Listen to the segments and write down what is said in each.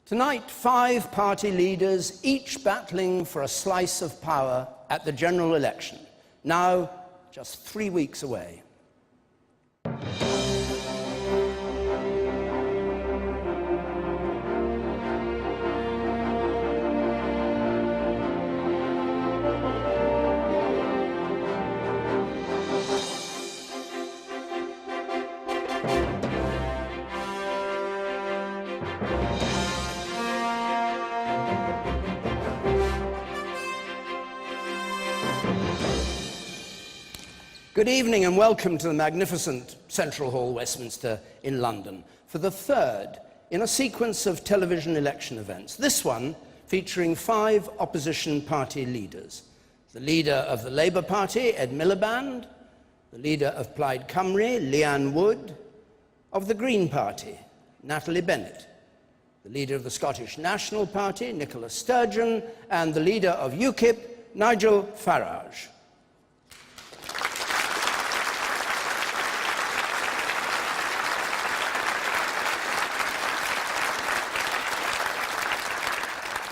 Tonight, 5 party leaders, each battling for a slice of power at the general election, now just 3 weeks away. Good evening and welcome to the magnificent Central Hall, Westminster in London, for the third in a sequence of television election events, this one featuring 5 opposition party leaders. The leader of the Labour Party, Ed Miliband, the leader of Plaid Cymru, Leanne Wood, of the Green Party, Natalie Bennett, the leader of the Scottish National Party, Nicola Sturgeon, and the leader of UKIP, Nigel Farage.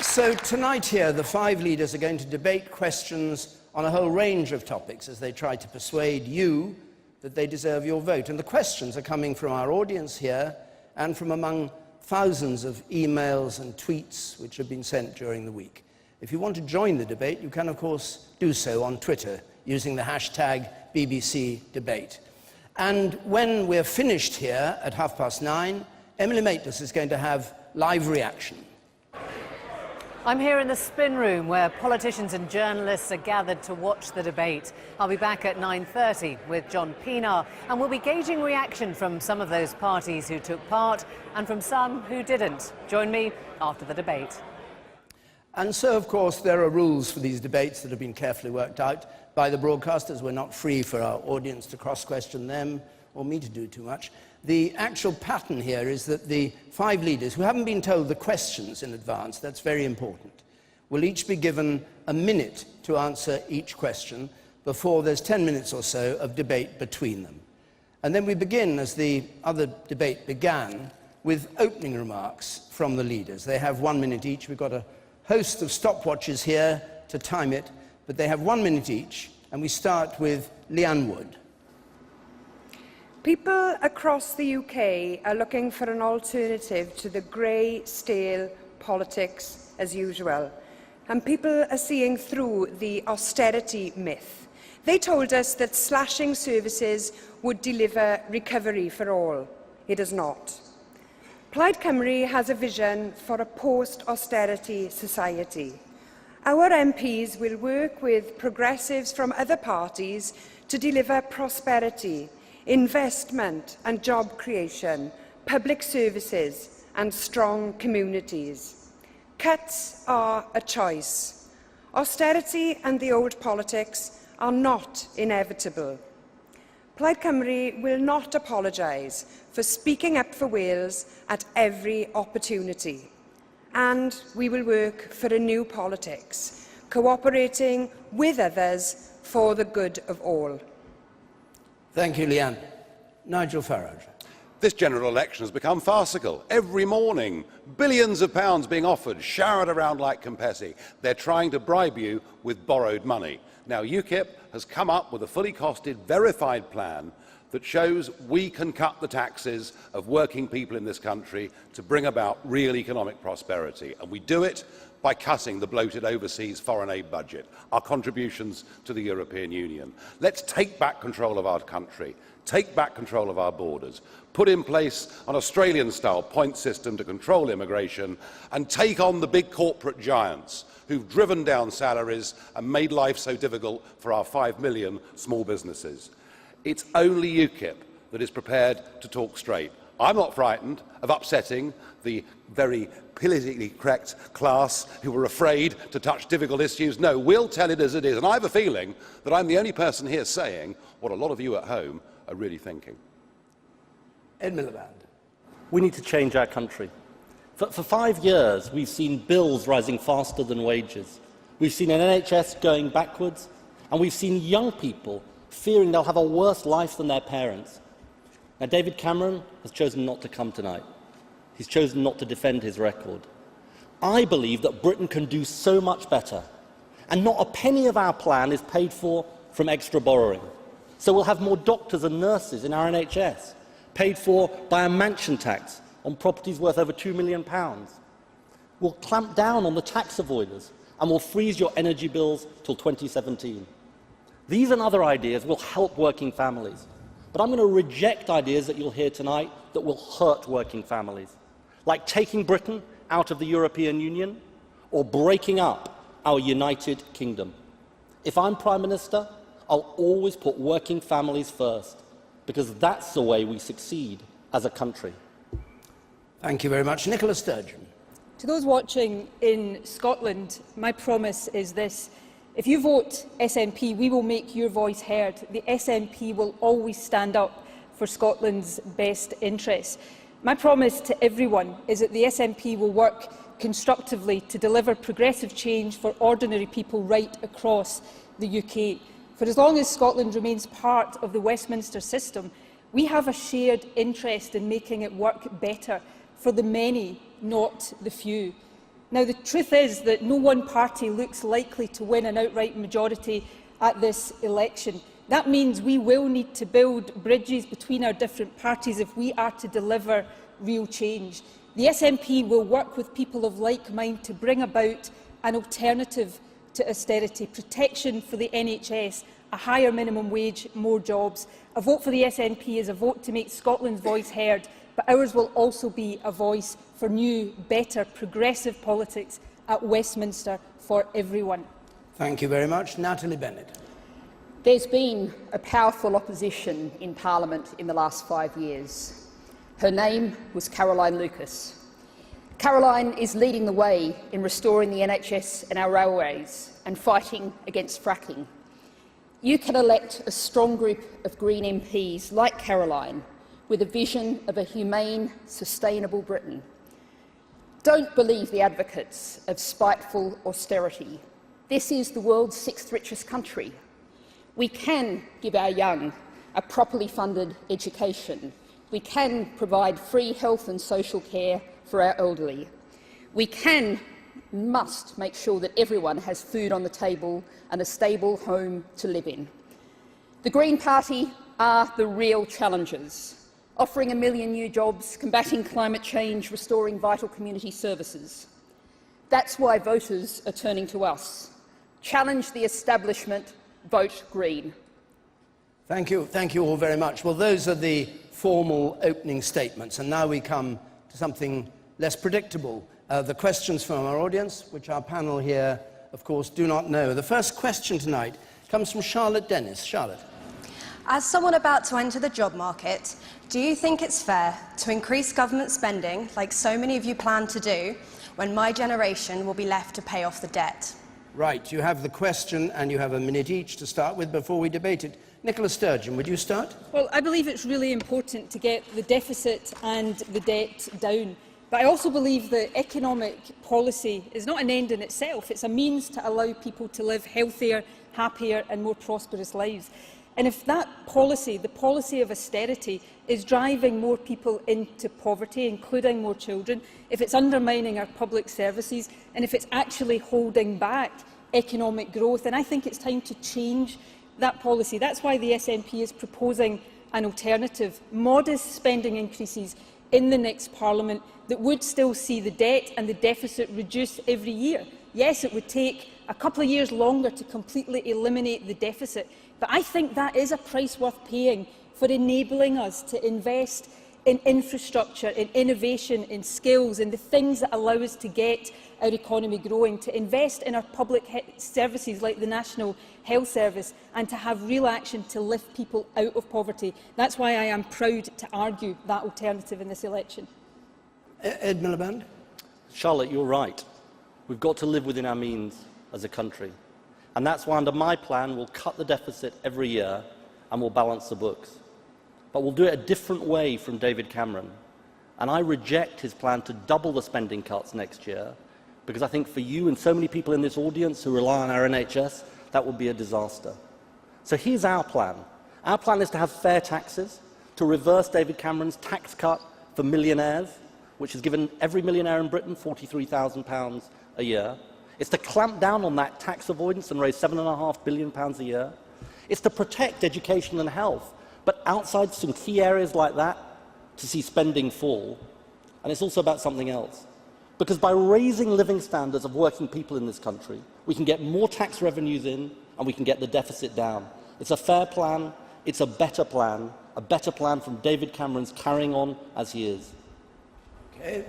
So tonight here, the 5 leaders are going to debate questions on a whole range of topics as they try to persuade you that they deserve your vote. And the questions are coming from our audience here and from among thousands of emails and tweets which have been sent during the week. If you want to join the debate, you can, of course, do so on Twitter using the hashtag BBC Debate. And when we're finished here at 9:30, Emily Maitlis is going to have live reaction. I'm here in the spin room where politicians and journalists are gathered to watch the debate. I'll be back at 9:30 with John Pienaar, and we'll be gauging reaction from some of those parties who took part and from some who didn't. Join me after the debate. And so, of course, there are rules for these debates that have been carefully worked out by the broadcasters. We're not free for our audience to cross-question them or me to do too much. The actual pattern here is that the 5 leaders, who haven't been told the questions in advance, that's very important, will each be given a minute to answer each question before there's 10 minutes or so of debate between them. And then we begin, as the other debate began, with opening remarks from the leaders. They have 1 minute each. We've got a host of stopwatches here to time it, but they have 1 minute each, and we start with Leanne Wood. People across the UK are looking for an alternative to the grey, stale politics as usual. And people are seeing through the austerity myth. They told us that slashing services would deliver recovery for all. It does not. Plaid Cymru has a vision for a post-austerity society. Our MPs will work with progressives from other parties to deliver prosperity, investment and job creation, public services and strong communities. Cuts are a choice. Austerity and the old politics are not inevitable. Plaid Cymru will not apologise for speaking up for Wales at every opportunity. And we will work for a new politics, cooperating with others for the good of all. Thank you, Leanne. Nigel Farage. This general election has become farcical. Every morning, billions of pounds being offered, showered around like confetti. They're trying to bribe you with borrowed money. Now, UKIP has come up with a fully costed, verified plan that shows we can cut the taxes of working people in this country to bring about real economic prosperity. And we do it by cutting the bloated overseas foreign aid budget, our contributions to the European Union. Let's take back control of our country, take back control of our borders, put in place an Australian-style point system to control immigration, and take on the big corporate giants who've driven down salaries and made life so difficult for our 5 million small businesses. It's only UKIP that is prepared to talk straight. I'm not frightened of upsetting the very politically correct class who were afraid to touch difficult issues. No, we'll tell it as it is. And I have a feeling that I'm the only person here saying what a lot of you at home are really thinking. Ed Miliband. We need to change our country. For 5 years, we've seen bills rising faster than wages. We've seen an NHS going backwards, and we've seen young people fearing they'll have a worse life than their parents. Now, David Cameron has chosen not to come tonight. He's chosen not to defend his record. I believe that Britain can do so much better, and not a penny of our plan is paid for from extra borrowing. So we'll have more doctors and nurses in our NHS, paid for by a mansion tax on properties worth over £2 million. We'll clamp down on the tax avoiders, and we'll freeze your energy bills till 2017. These and other ideas will help working families, but I'm going to reject ideas that you'll hear tonight that will hurt working families, like taking Britain out of the European Union or breaking up our United Kingdom. If I'm Prime Minister, I'll always put working families first, because that's the way we succeed as a country. Thank you very much. Nicola Sturgeon. To those watching in Scotland, my promise is this. If you vote SNP, we will make your voice heard. The SNP will always stand up for Scotland's best interests. My promise to everyone is that the SNP will work constructively to deliver progressive change for ordinary people right across the UK. For as long as Scotland remains part of the Westminster system, we have a shared interest in making it work better for the many, not the few. Now, the truth is that no one party looks likely to win an outright majority at this election. That means we will need to build bridges between our different parties if we are to deliver real change. The SNP will work with people of like mind to bring about an alternative to austerity, protection for the NHS, a higher minimum wage, more jobs. A vote for the SNP is a vote to make Scotland's voice heard, but ours will also be a voice for new, better, progressive politics at Westminster for everyone. Thank you very much. Natalie Bennett. There's been a powerful opposition in Parliament in the last 5 years. Her name was Caroline Lucas. Caroline is leading the way in restoring the NHS and our railways and fighting against fracking. You can elect a strong group of Green MPs like Caroline with a vision of a humane, sustainable Britain. Don't believe the advocates of spiteful austerity. This is the world's 6th richest country. We can give our young a properly funded education. We can provide free health and social care for our elderly. We must make sure that everyone has food on the table and a stable home to live in. The Green Party are the real challengers, offering 1 million new jobs, combating climate change, restoring vital community services. That's why voters are turning to us. Challenge the establishment, vote Green. Thank you all very much. Well, those are the formal opening statements, and now we come to something less predictable. The questions from our audience, which our panel here, of course, do not know. The first question tonight comes from Charlotte Dennis. Charlotte. As someone about to enter the job market, do you think it's fair to increase government spending, like so many of you plan to do, when my generation will be left to pay off the debt? Right, you have the question and you have a minute each to start with before we debate it. Nicola Sturgeon, would you start? Well, I believe it's really important to get the deficit and the debt down. But I also believe that economic policy is not an end in itself. It's a means to allow people to live healthier, happier and more prosperous lives. And if that policy, the policy of austerity, is driving more people into poverty, including more children, if it's undermining our public services, and if it's actually holding back economic growth, then I think it's time to change that policy. That's why the SNP is proposing an alternative, modest spending increases in the next Parliament that would still see the debt and the deficit reduce every year. Yes, it would take a couple of years longer to completely eliminate the deficit, but I think that is a price worth paying for enabling us to invest in infrastructure, in innovation, in skills, in the things that allow us to get our economy growing, to invest in our public services like the National Health Service, and to have real action to lift people out of poverty. That's why I am proud to argue that alternative in this election. Ed Miliband. Charlotte, you're right. We've got to live within our means as a country. And that's why, under my plan, we'll cut the deficit every year and we'll balance the books. But we'll do it a different way from David Cameron. And I reject his plan to double the spending cuts next year, because I think for you and so many people in this audience who rely on our NHS, that would be a disaster. So here's our plan. Our plan is to have fair taxes, to reverse David Cameron's tax cut for millionaires, which has given every millionaire in Britain £43,000 a year. It's to clamp down on that tax avoidance and raise £7.5 billion a year. It's to protect education and health, but outside some key areas like that, to see spending fall. And it's also about something else. Because by raising living standards of working people in this country, we can get more tax revenues in and we can get the deficit down. It's a fair plan, it's a better plan from David Cameron's carrying on as he is. Okay,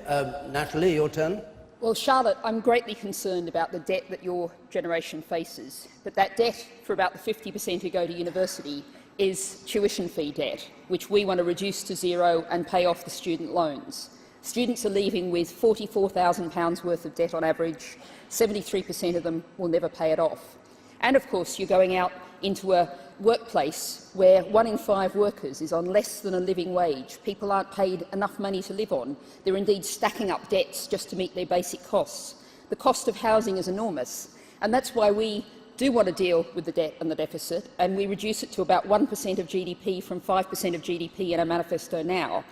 Natalie, your turn. Well, Charlotte, I'm greatly concerned about the debt that your generation faces, but that debt for about the 50% who go to university is tuition fee debt, which we want to reduce to zero and pay off the student loans. Students are leaving with £44,000 worth of debt on average. 73% of them will never pay it off. And of course, you're going out into a workplace where 1 in 5 workers is on less than a living wage. People aren't paid enough money to live on. They're indeed stacking up debts just to meet their basic costs. The cost of housing is enormous, and that's why we do want to deal with the debt and the deficit, and we reduce it to about 1% of GDP from 5% of GDP in our manifesto now.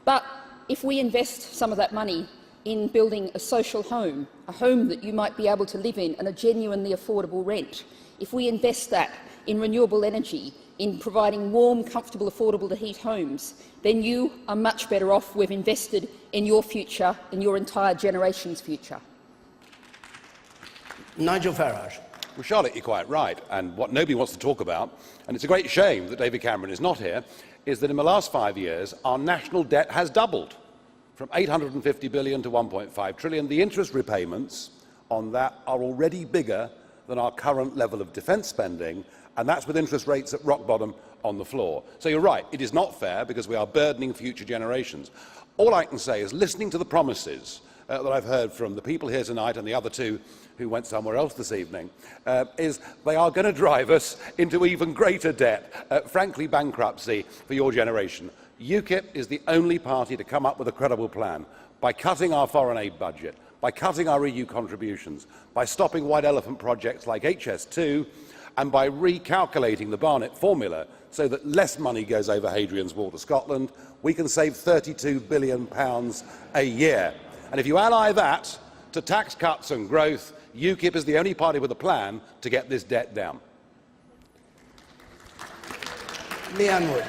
But if we invest some of that money in building a social home, a home that you might be able to live in and a genuinely affordable rent, if we invest that in renewable energy, in providing warm, comfortable, affordable to heat homes, then you are much better off. We've invested in your future, in your entire generation's future. Nigel Farage. Well, Charlotte, you're quite right. And what nobody wants to talk about, and it's a great shame that David Cameron is not here, is that in the last 5 years, our national debt has doubled from £850 billion to £1.5 trillion. The interest repayments on that are already bigger than our current level of defence spending, and that's with interest rates at rock bottom on the floor. So you're right, it is not fair because we are burdening future generations. All I can say is, listening to the promises that I've heard from the people here tonight and the other two who went somewhere else this evening, is they are going to drive us into even greater debt, frankly bankruptcy for your generation. UKIP is the only party to come up with a credible plan by cutting our foreign aid budget, by cutting our EU contributions, by stopping white elephant projects like HS2, and by recalculating the Barnett formula so that less money goes over Hadrian's Wall to Scotland. We can save £32 billion a year. And if you ally that to tax cuts and growth, UKIP is the only party with a plan to get this debt down. Leanne Wood.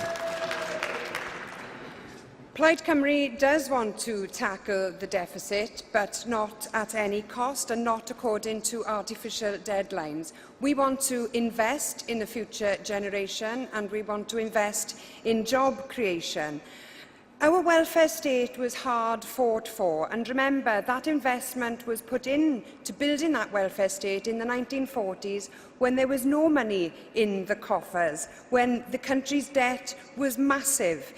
Plaid Cymru does want to tackle the deficit, but not at any cost and not according to artificial deadlines. We want to invest in the future generation and we want to invest in job creation. Our welfare state was hard fought for, and remember that investment was put into building that welfare state in the 1940s when there was no money in the coffers, when the country's debt was massive.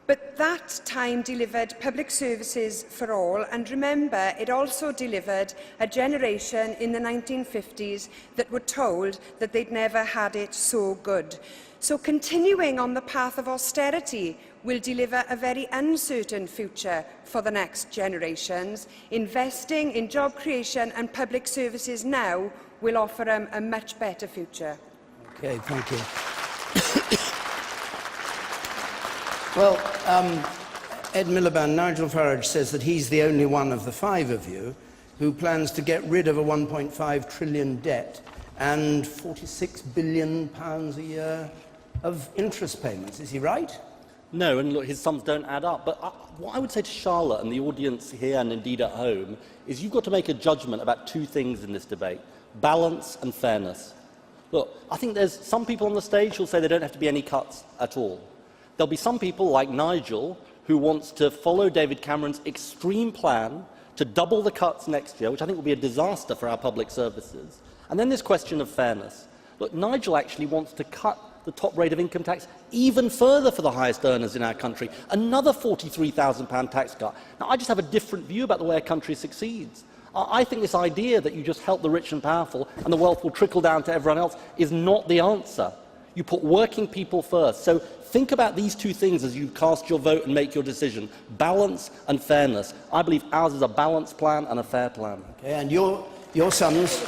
But that time delivered public services for all, and remember, it also delivered a generation in the 1950s that were told that they'd never had it so good. So continuing on the path of austerity will deliver a very uncertain future for the next generations. Investing in job creation and public services now will offer them a much better future. Okay, thank you. Well, Ed Miliband, Nigel Farage says that he's the only one of the 5 of you who plans to get rid of a £1.5 trillion debt and £46 billion a year of interest payments. Is he right? No, and look, his sums don't add up. But what I would say to Charlotte and the audience here and indeed at home is you've got to make a judgment about 2 things in this debate: balance and fairness. Look, I think there's some people on the stage who'll say there don't have to be any cuts at all. There'll be some people like Nigel who wants to follow David Cameron's extreme plan to double the cuts next year, which I think will be a disaster for our public services. And then this question of fairness. Look, Nigel actually wants to cut the top rate of income tax even further for the highest earners in our country, another £43,000 tax cut. Now, I just have a different view about the way a country succeeds. I think this idea that you just help the rich and powerful and the wealth will trickle down to everyone else is not the answer. You put working people first. So think about these 2 things as you cast your vote and make your decision: balance and fairness. I believe ours is a balanced plan and a fair plan. Okay, and your sums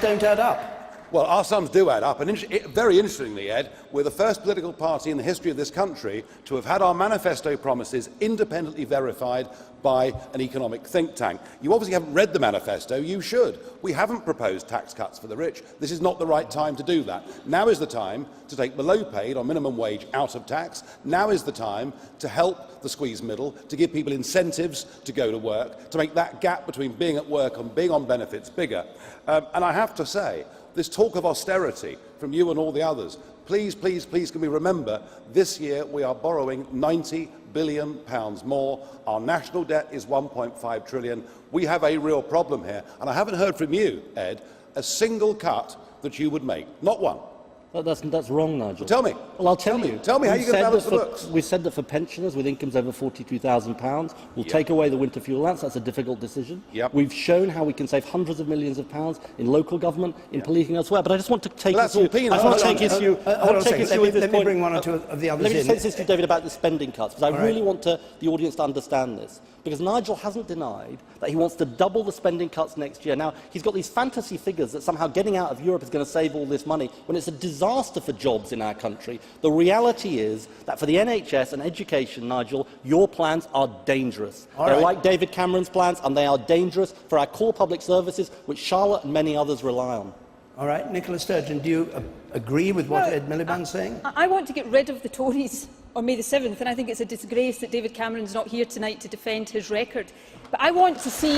don't add up. Well, our sums do add up, and very interestingly, Ed, we're the first political party in the history of this country to have had our manifesto promises independently verified by an economic think tank. You obviously haven't read the manifesto. You should. We haven't proposed tax cuts for the rich. This is not the right time to do that. Now is the time to take below paid or minimum wage out of tax. Now is the time to help the squeezed middle, to give people incentives to go to work, to make that gap between being at work and being on benefits bigger. And I have to say, this talk of austerity from you and all the others, please, please, please, can we remember this year we are borrowing £90 billion more. Our national debt is £1.5 trillion. We have a real problem here. And I haven't heard from you, Ed, a single cut that you would make. Not one. That's wrong, Nigel. Well, tell me. Well, I'll tell you. Tell me how you're going to balance the books. We said that for pensioners with incomes over £42,000, we'll take away the winter fuel allowance. That's a difficult decision. We've shown how we can save hundreds of millions of pounds in local government, in policing elsewhere. But I just want to take issue. Let me bring one or two of the others in. Let me say this to David about the spending cuts, because I really want the audience to understand this. Because Nigel hasn't denied that he wants to double the spending cuts next year. Now, he's got these fantasy figures that somehow getting out of Europe is going to save all this money, when it's a disaster for jobs in our country. The reality is that for the NHS and education, Nigel, your plans are dangerous. They're like David Cameron's plans, and they are dangerous for our core public services, which Charlotte and many others rely on. All right, Nicola Sturgeon, do you agree with what Ed Miliband's saying? I want to get rid of the Tories on May the 7th, and I think it's a disgrace that David Cameron's not here tonight to defend his record. But I want to see...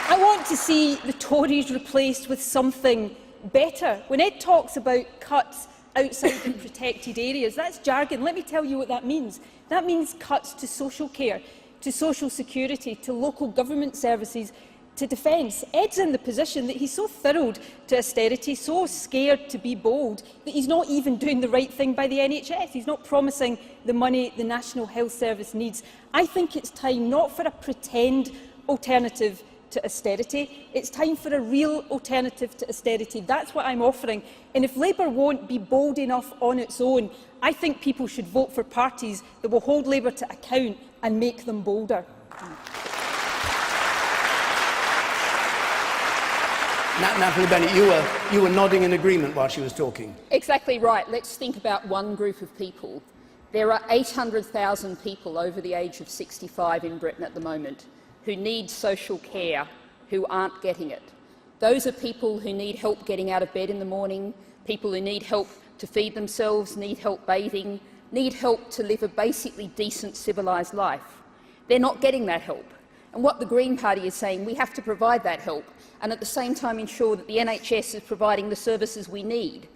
I want to see the Tories replaced with something better. When Ed talks about cuts outside the protected areas, that's jargon. Let me tell you what that means. That means cuts to social care, to social security, to local government services, to defence. Ed's in the position that he's so thrilled to austerity, so scared to be bold, that he's not even doing the right thing by the NHS. He's not promising the money the National Health Service needs. I think it's time not for a pretend alternative to austerity. It's time for a real alternative to austerity. That's what I'm offering. And if Labour won't be bold enough on its own, I think people should vote for parties that will hold Labour to account and make them bolder. Natalie Bennett, you were nodding in agreement while she was talking. Exactly right. Let's think about one group of people. There are 800,000 people over the age of 65 in Britain at the moment who need social care, who aren't getting it. Those are people who need help getting out of bed in the morning, people who need help to feed themselves, need help bathing, need help to live a basically decent, civilised life. They're not getting that help. And what the Green Party is saying, we have to provide that help and at the same time ensure that the NHS is providing the services we need.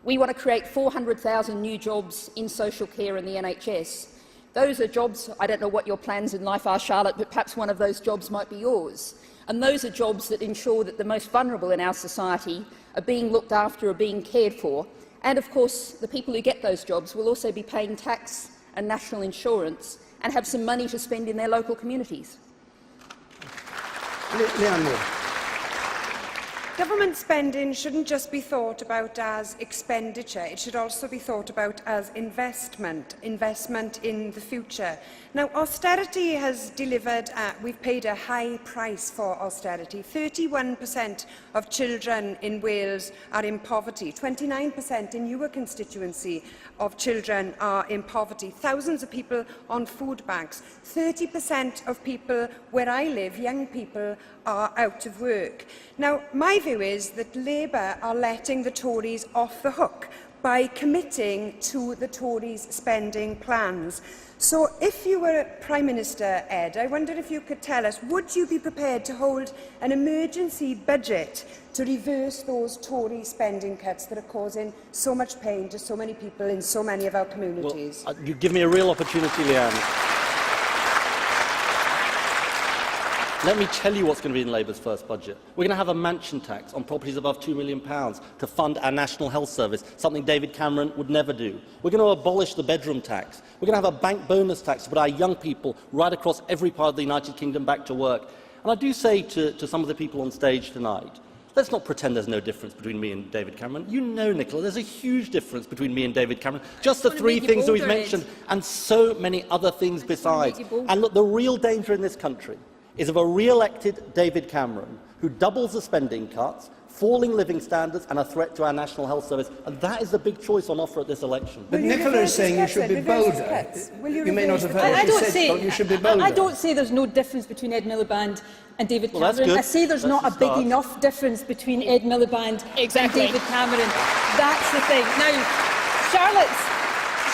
We want to create 400,000 new jobs in social care in the NHS. Those are jobs, I don't know what your plans in life are, Charlotte, but perhaps one of those jobs might be yours. And those are jobs that ensure that the most vulnerable in our society are being looked after, are being cared for. And of course, the people who get those jobs will also be paying tax and national insurance and have some money to spend in their local communities. Leanne Wood. Government spending shouldn't just be thought about as expenditure, it should also be thought about as investment in the future. Now, austerity has delivered, we've paid a high price for austerity. 31% of children in Wales are in poverty, 29% in your constituency of children are in poverty, thousands of people on food banks, 30% of people where I live, young people, are out of work. Now, my view is that Labour are letting the Tories off the hook by committing to the Tories' spending plans. So if you were Prime Minister, Ed, I wonder if you could tell us, would you be prepared to hold an emergency budget to reverse those Tory spending cuts that are causing so much pain to so many people in so many of our communities? Well, you give me a real opportunity, Leanne. Let me tell you what's going to be in Labour's first budget. We're going to have a mansion tax on properties above £2 million to fund our National Health Service, something David Cameron would never do. We're going to abolish the bedroom tax. We're going to have a bank bonus tax to put our young people right across every part of the United Kingdom back to work. And I do say to some of the people on stage tonight, let's not pretend there's no difference between me and David Cameron. You know, Nicola, there's a huge difference between me and David Cameron. Just the three things that we've mentioned, and so many other things besides. And look, the real danger in this country is of a re-elected David Cameron, who doubles the spending cuts, falling living standards and a threat to our National Health Service. And that is the big choice on offer at this election. But Nicola is saying you should be bolder. You may not have heard what she said, but you should be bolder. I don't say there's no difference between Ed Miliband and David Cameron. I say there's not a big enough difference between Ed Miliband and David Cameron. That's the thing. Now,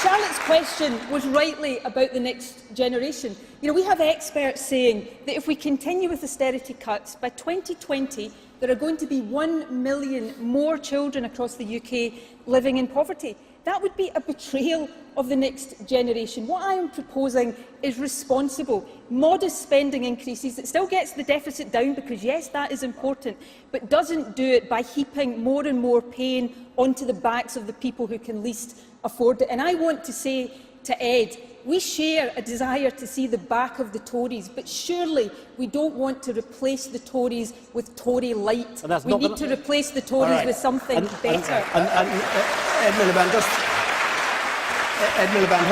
Charlotte's question was rightly about the next generation. You know, we have experts saying that if we continue with austerity cuts, by 2020 there are going to be 1 million more children across the UK living in poverty. That would be a betrayal of the next generation. What I am proposing is responsible, modest spending increases that still gets the deficit down, because yes, that is important, but doesn't do it by heaping more and more pain onto the backs of the people who can least afford it. And I want to say to Ed, we share a desire to see the back of the Tories, but surely we don't want to replace the Tories with Tory light. We need to replace the Tories with something better. Ed Miliband,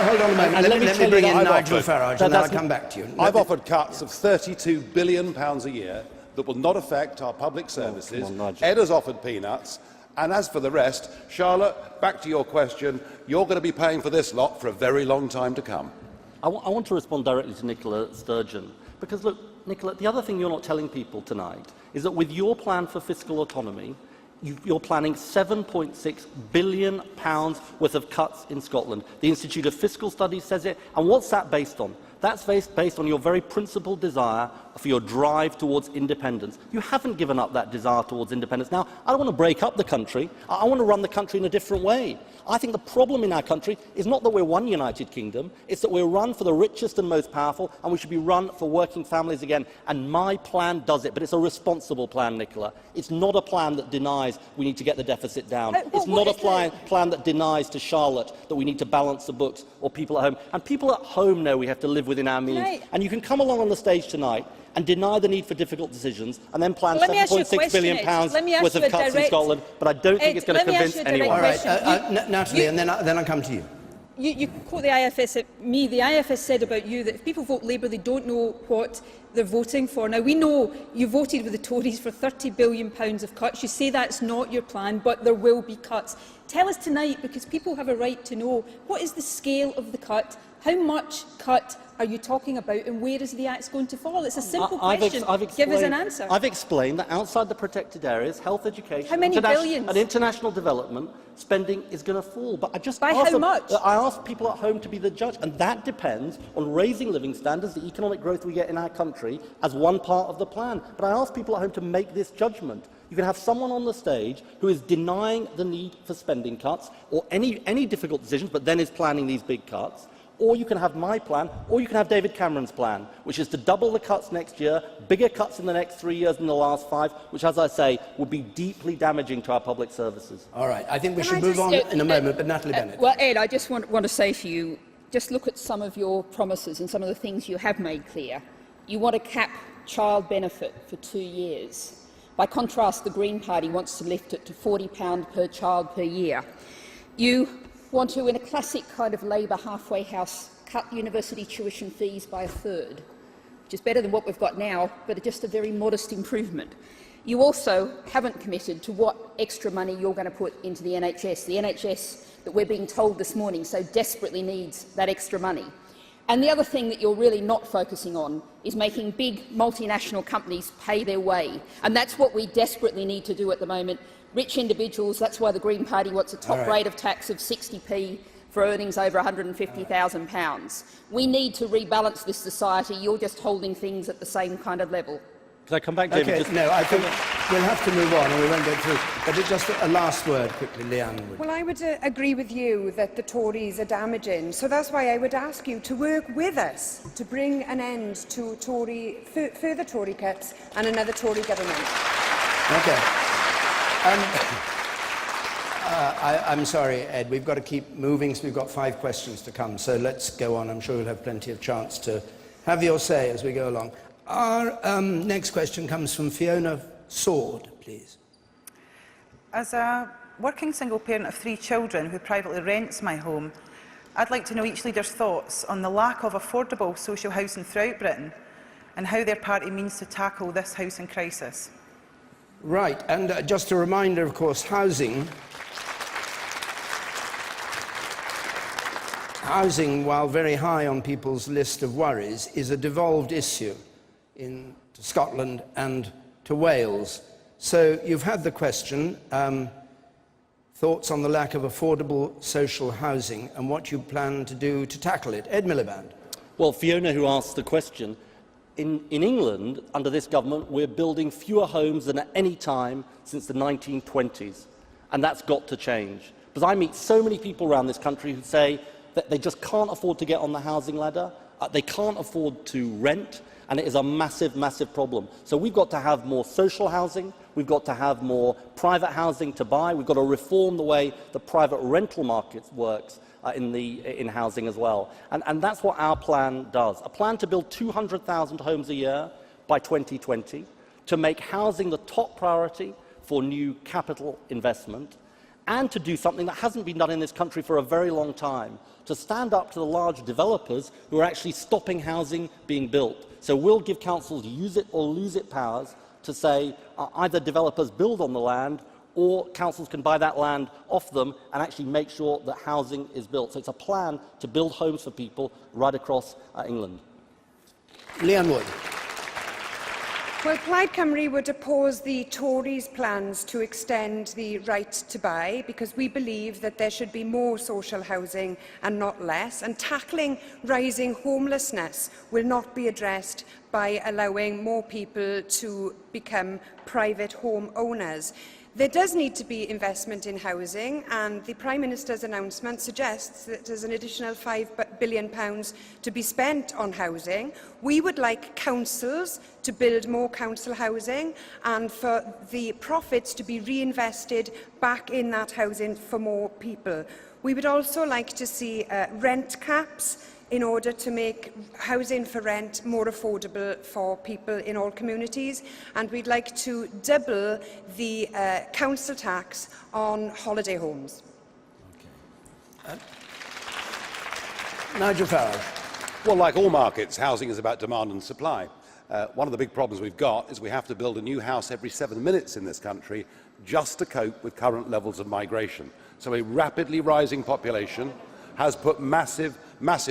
hold on a moment. Let me bring in Nigel Farage, and then I'll come back to you. I've offered cuts of £32 billion a year that will not affect our public services. Ed has offered peanuts. And as for the rest, Charlotte, back to your question, you're going to be paying for this lot for a very long time to come. I want to respond directly to Nicola Sturgeon, because, look, Nicola, the other thing you're not telling people tonight is that with your plan for fiscal autonomy, you're planning £7.6 billion worth of cuts in Scotland. The Institute of Fiscal Studies says it. And what's that based on? That's based on your very principled desire for your drive towards independence. You haven't given up that desire towards independence. Now, I don't want to break up the country. I want to run the country in a different way. I think the problem in our country is not that we're one United Kingdom, it's that we're run for the richest and most powerful, and we should be run for working families again. And my plan does it, but it's a responsible plan, Nicola. It's not a plan that denies we need to get the deficit down. It's not a plan that denies to Charlotte that we need to balance the books, or people at home. And people at home know we have to live within our means. Right. And you can come along on the stage tonight and deny the need for difficult decisions, and then plan £7.6 billion worth of cuts in Scotland, but I don't think it's going to convince anyone. All right, Natalie, and then I'll come to you. You quote the IFS at me. The IFS said about you that if people vote Labour, they don't know what they're voting for. Now, we know you voted with the Tories for £30 billion of cuts. You say that's not your plan, but there will be cuts. Tell us tonight, because people have a right to know, what is the scale of the cut? How much cut are you talking about, and where is the axe going to fall? It's a simple question. Give us an answer. I've explained that outside the protected areas, health, education, how many billions? And international development spending is going to fall. But I just by how much? I ask people at home to be the judge, and that depends on raising living standards, the economic growth we get in our country, as one part of the plan. But I ask people at home to make this judgment. You can have someone on the stage who is denying the need for spending cuts or any difficult decisions, but then is planning these big cuts. Or you can have my plan, or you can have David Cameron's plan, which is to double the cuts next year, bigger cuts in the next 3 years than the last 5, which, as I say, would be deeply damaging to our public services. All right, I think we should move on in a moment, but Natalie Bennett. Well, Ed, I just want to say to you, just look at some of your promises and some of the things you have made clear. You want to cap child benefit for 2 years. By contrast, the Green Party wants to lift it to £40 per child per year. You want to, in a classic kind of Labour halfway house, cut university tuition fees by 1/3, which is better than what we've got now, but just a very modest improvement. You also haven't committed to what extra money you're going to put into the NHS that we're being told this morning so desperately needs that extra money. And the other thing that you're really not focusing on is making big multinational companies pay their way. And that's what we desperately need to do at the moment. Rich individuals, that's why the Green Party wants a top rate of tax of 60p for earnings over £150,000. We need to rebalance this society. You're just holding things at the same kind of level. Can I come back, David? Okay, no, I think we'll have to move on, and we won't go through. But just a last word, quickly, Leanne. Well, I would agree with you that the Tories are damaging. So that's why I would ask you to work with us to bring an end to further Tory cuts and another Tory government. Okay. I'm sorry, Ed. We've got to keep moving, so we've got 5 questions to come. So let's go on. I'm sure you'll have plenty of chance to have your say as we go along. Our next question comes from Fiona Sword, please. As a working single parent of 3 children who privately rents my home, I'd like to know each leader's thoughts on the lack of affordable social housing throughout Britain and how their party means to tackle this housing crisis. Right, and just a reminder, of course, housing, while very high on people's list of worries, is a devolved issue in Scotland and to Wales. So you've had the question, thoughts on the lack of affordable social housing and what you plan to do to tackle it. Ed Miliband. Well, Fiona, who asked the question, in England, under this government, we're building fewer homes than at any time since the 1920s, and that's got to change. Because I meet so many people around this country who say that they just can't afford to get on the housing ladder, they can't afford to rent, and it is a massive, massive problem. So we've got to have more social housing, we've got to have more private housing to buy, we've got to reform the way the private rental market works in housing as well. And that's what our plan does. A plan to build 200,000 homes a year by 2020, to make housing the top priority for new capital investment, and to do something that hasn't been done in this country for a very long time, to stand up to the large developers who are actually stopping housing being built. So we'll give councils use it or lose it powers to say either developers build on the land or councils can buy that land off them and actually make sure that housing is built. So it's a plan to build homes for people right across England. Leanne Wood. Well, Plaid Cymru would oppose the Tories' plans to extend the right to buy because we believe that there should be more social housing and not less, and tackling rising homelessness will not be addressed by allowing more people to become private home owners. There does need to be investment in housing, and the Prime Minister's announcement suggests that there's an additional £5 billion to be spent on housing. We would like councils to build more council housing and for the profits to be reinvested back in that housing for more people. We would also like to see rent caps in order to make housing for rent more affordable for people in all communities, and we'd like to double the council tax on holiday homes. Nigel Farage. Well, like all markets, housing is about demand and supply. One of the big problems we've got is we have to build a new house every 7 minutes in this country just to cope with current levels of migration. So a rapidly rising population has put massive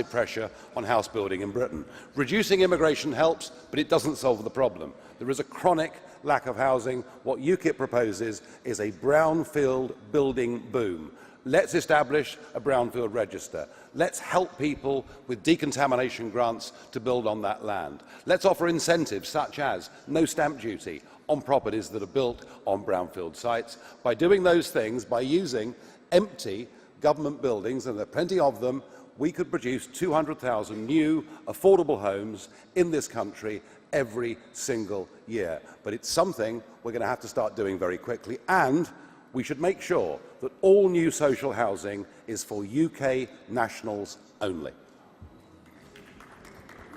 pressure on house building in Britain. Reducing immigration helps, but it doesn't solve the problem. There is a chronic lack of housing. What UKIP proposes is a brownfield building boom. Let's establish a brownfield register. Let's help people with decontamination grants to build on that land. Let's offer incentives such as no stamp duty on properties that are built on brownfield sites. By doing those things, by using empty government buildings, and there are plenty of them, we could produce 200,000 new affordable homes in this country every single year. But it's something we're going to have to start doing very quickly, and we should make sure that all new social housing is for UK nationals only.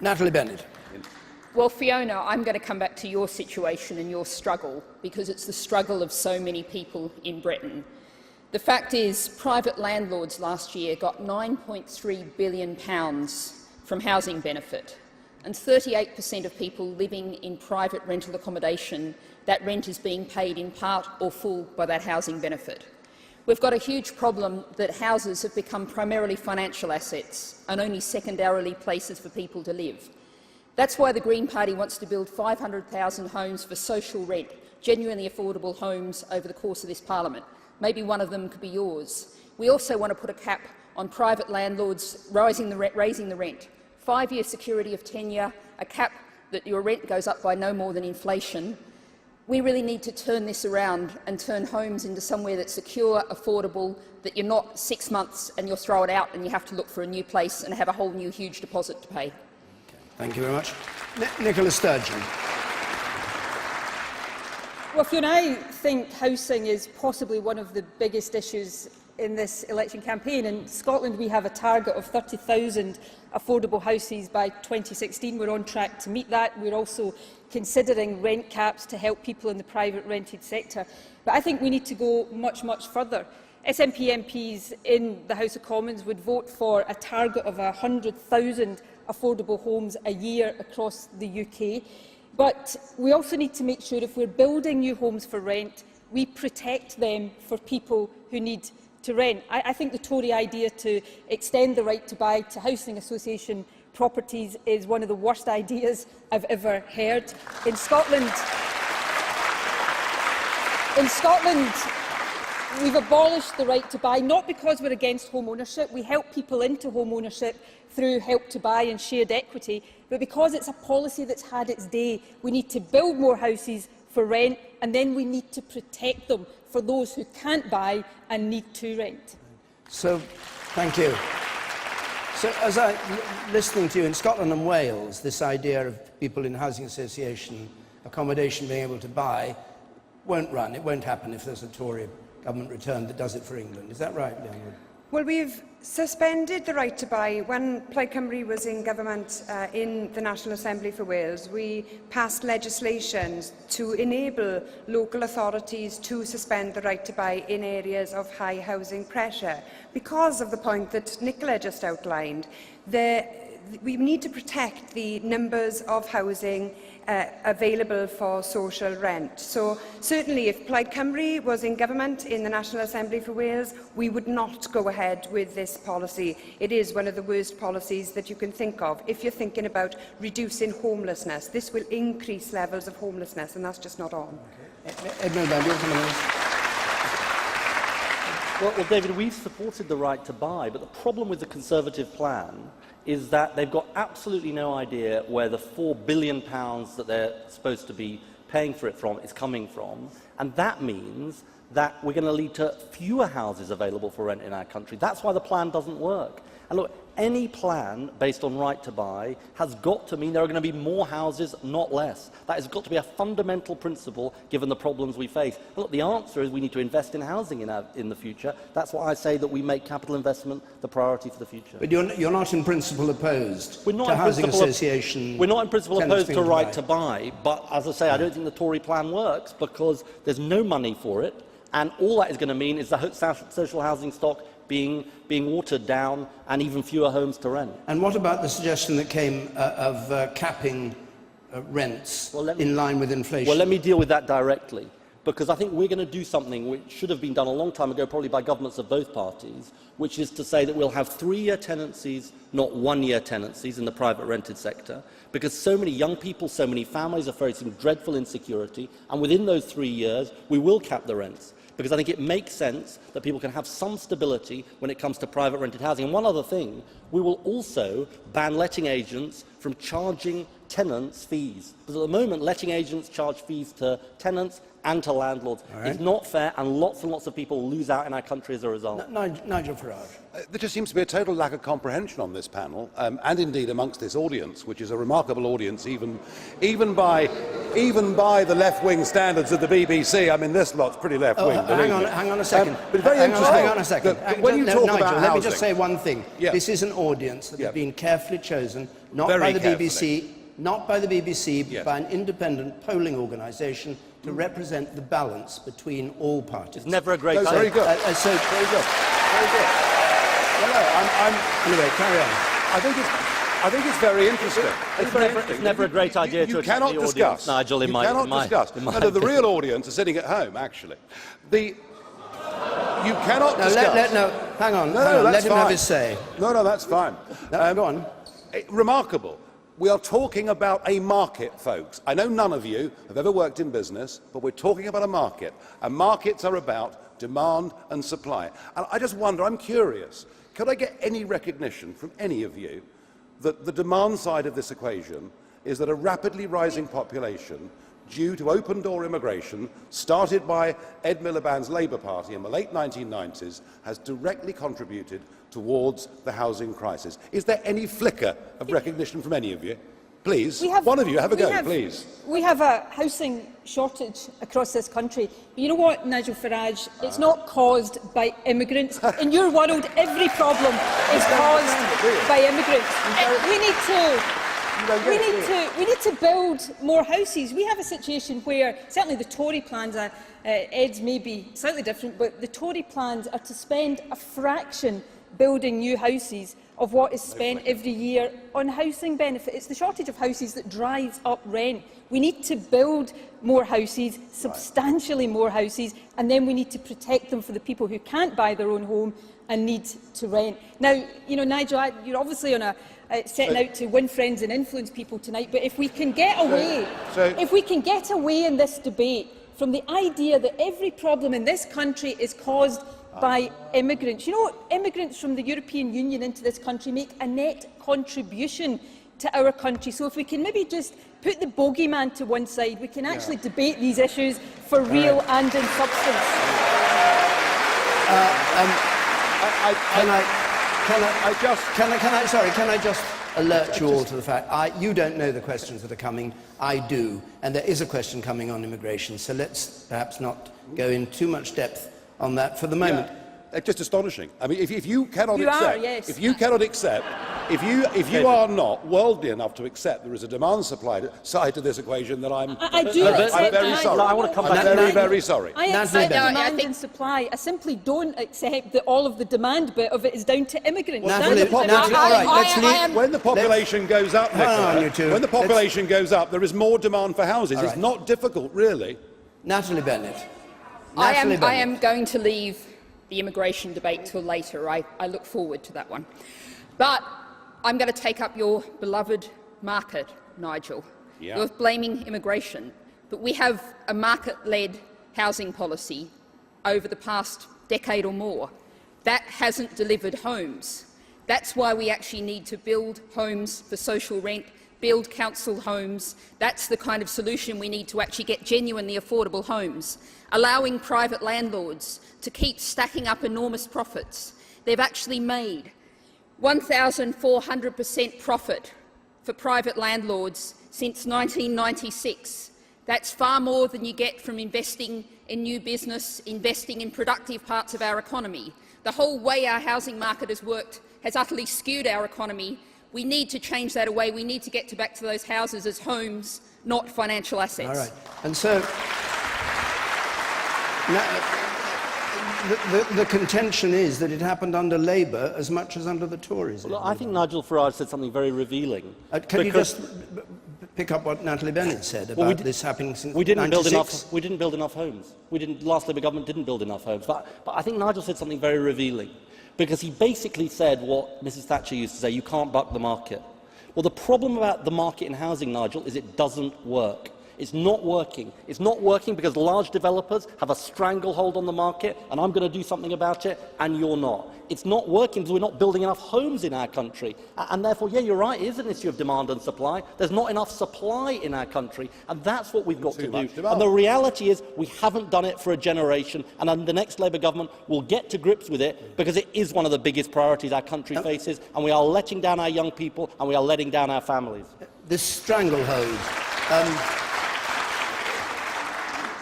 Natalie Bennett. Well, Fiona, I'm going to come back to your situation and your struggle, because it's the struggle of so many people in Britain. The fact is, private landlords last year got £9.3 billion from housing benefit, and 38% of people living in private rental accommodation, that rent is being paid in part or full by that housing benefit. We've got a huge problem that houses have become primarily financial assets and only secondarily places for people to live. That's why the Green Party wants to build 500,000 homes for social rent, genuinely affordable homes over the course of this Parliament. Maybe one of them could be yours. We also want to put a cap on private landlords raising the rent. 5-year security of tenure, a cap that your rent goes up by no more than inflation. We really need to turn this around and turn homes into somewhere that's secure, affordable, that you're not 6 months and you'll throw it out and you have to look for a new place and have a whole new huge deposit to pay. Thank you very much. Nicola Sturgeon. Well, Fiona, I think housing is possibly one of the biggest issues in this election campaign. In Scotland, we have a target of 30,000 affordable houses by 2016. We're on track to meet that. We're also considering rent caps to help people in the private rented sector. But I think we need to go much, much further. SNP MPs in the House of Commons would vote for a target of 100,000 affordable homes a year across the UK. But we also need to make sure if we're building new homes for rent, we protect them for people who need to rent. I think the Tory idea to extend the right to buy to housing association properties is one of the worst ideas I've ever heard. In Scotland, we've abolished the right to buy, not because we're against home ownership. We help people into home ownership through Help to Buy and shared equity, but because it's a policy that's had its day. We need to build more houses for rent, and then we need to protect them for those who can't buy and need to rent. So, thank you. So, as I'm listening to you, in Scotland and Wales, this idea of people in housing association accommodation being able to buy won't run. It won't happen if there's a Tory government return that does it for England. Is that right, Leon? Well, we've suspended the right to buy. When Plaid Cymru was in government in the National Assembly for Wales, we passed legislation to enable local authorities to suspend the right to buy in areas of high housing pressure. Because of the point that Nicola just outlined, we need to protect the numbers of housing available for social rent. So certainly if Plaid Cymru was in government in the National Assembly for Wales, we would not go ahead with this policy. It is one of the worst policies that you can think of. If you're thinking about reducing homelessness, this will increase levels of homelessness, and that's just not on. Well, David, we've supported the right to buy, but the problem with the Conservative plan is that they've got absolutely no idea where the £4 billion that they're supposed to be paying for it from is coming from, and that means that we're going to lead to fewer houses available for rent in our country. That's why the plan doesn't work. And look, any plan based on right to buy has got to mean there are going to be more houses, not less. That has got to be a fundamental principle given the problems we face. And look, the answer is we need to invest in housing in the future. That's why I say that we make capital investment the priority for the future. But you're not in principle opposed to housing association. We're not in principle opposed to right to buy, but as I say, I don't think the Tory plan works because there's no money for it, and all that is going to mean is the social housing stock being watered down and even fewer homes to rent. And what about the suggestion that came of capping rents in line with inflation? Well, let me deal with that directly, because I think we're going to do something which should have been done a long time ago, probably by governments of both parties, which is to say that we'll have 3-year tenancies, not 1-year tenancies in the private rented sector, because so many young people, so many families are facing dreadful insecurity, and within those 3 years, we will cap the rents. Because I think it makes sense that people can have some stability when it comes to private rented housing. And one other thing, we will also ban letting agents from charging tenants fees. Because at the moment, letting agents charge fees to tenants and to landlords. Right. It's not fair, and lots of people lose out in our country as a result. Nigel Farage. There just seems to be a total lack of comprehension on this panel, and indeed amongst this audience, which is a remarkable audience, even by the left-wing standards of the BBC. I mean, this lot's pretty left-wing. Hang on a second. But very interesting. Hang on a second. When you talk Nigel, about let housing, me just say one thing. Yeah. This is an audience that has been carefully chosen, not Very by the carefully. BBC, not by the BBC, but Yes. by an indendent polling organisation to represent the balance between all parties. It's never a great idea. Very good. So, Very good. Very good. Well, no, anyway, carry on. I think it's very interesting. It's never a great idea to attack the audience, discuss, Nigel, in my discuss. in my No, the real audience are sitting at home, actually. You cannot discuss. Hang on. That's Let him fine. have his say. No, that's fine. Go on. Remarkable. We are talking about a market, folks. I know none of you have ever worked in business, but we're talking about a market. And markets are about demand and supply. And I just wonder, I'm curious, could I get any recognition from any of you that the demand side of this equation is that a rapidly rising population due to open-door immigration, started by Ed Miliband's Labour Party in the late 1990s, has directly contributed towards the housing crisis. Is there any flicker of recognition from any of you? Please, one of you, have a go, please. We have a housing shortage across this country. But you know what, Nigel Farage? It's not caused by immigrants. In your world, every problem is caused by immigrants. We need to build more houses. We have a situation where, certainly the Tory plans Ed's may be slightly different, but the Tory plans are to spend a fraction building new houses of what is spent every year on housing benefit. It's the shortage of houses that drives up rent. We need to build more houses, substantially more houses, and then we need to protect them for the people who can't buy their own home and need to rent. Now, you know, Nigel, you're obviously on a setting out to win friends and influence people tonight, but if we can get away, in this debate from the idea that every problem in this country is caused by immigrants. You know, immigrants from the European Union into this country make a net contribution to our country. So if we can maybe just put the bogeyman to one side, we can actually debate these issues for real and in substance. Can I just alert you all to the fact you don't know the questions that are coming. I do, and there is a question coming on immigration. So let's perhaps not go in too much depth on that for the moment. Just astonishing. I mean, if you cannot accept, if you are not worldly enough to accept there is a demand-supply side to this equation, then I'm very sorry. I want to come back. I'm very sorry. I accept demand and supply. I simply don't accept that all of the demand bit of it is down to immigrants. When the population goes up, there is more demand for houses. It's not difficult, really. Natalie Bennett. I am going to leave the immigration debate till later. I look forward to that one. But I'm going to take up your beloved market, Nigel. You're blaming immigration. But we have a market-led housing policy over the past decade or more. That hasn't delivered homes. That's why we actually need to build homes for social rent, build council homes. That's the kind of solution we need to actually get genuinely affordable homes. Allowing private landlords to keep stacking up enormous profits. They've actually made 1,400% profit for private landlords since 1996. That's far more than you get from investing in new business, investing in productive parts of our economy. The whole way our housing market has worked has utterly skewed our economy. We need to change that away. We need to get back to those houses as homes, not financial assets. All right. And so the contention is that it happened under Labour as much as under the Tories. Well, I think Nigel Farage said something very revealing. Can you just pick up what Natalie Bennett said about this happening since 1996? We didn't build enough homes. Last Labour government didn't build enough homes. But I think Nigel said something very revealing, because he basically said what Mrs Thatcher used to say: you can't buck the market. Well, the problem about the market in housing, Nigel, is it doesn't work. It's not working. It's not working because large developers have a stranglehold on the market, and I'm going to do something about it, and you're not. It's not working because we're not building enough homes in our country. And therefore, yeah, you're right, it is an issue of demand and supply. There's not enough supply in our country, and that's what we've got to do. And the reality is we haven't done it for a generation, and under the next Labour government will get to grips with it, because it is one of the biggest priorities our country faces, and we are letting down our young people, and we are letting down our families. This stranglehold.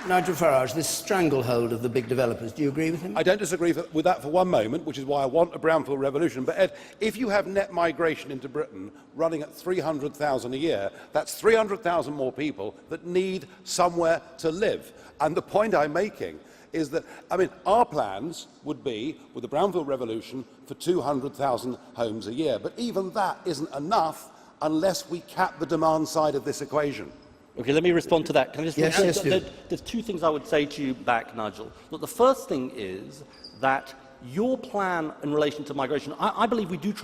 Nigel Farage, this stranglehold of the big developers, do you agree with him? I don't disagree with that for one moment, which is why I want a brownfield revolution. But Ed, if you have net migration into Britain running at 300,000 a year, that's 300,000 more people that need somewhere to live. And the point I'm making is that, I mean, our plans would be, with the brownfield revolution, for 200,000 homes a year. But even that isn't enough unless we cap the demand side of this equation. Okay, let me respond to that. Can I just yes, do. There's two things I would say to you back, Nigel. Look, the first thing is that your plan in relation to migration, I believe we do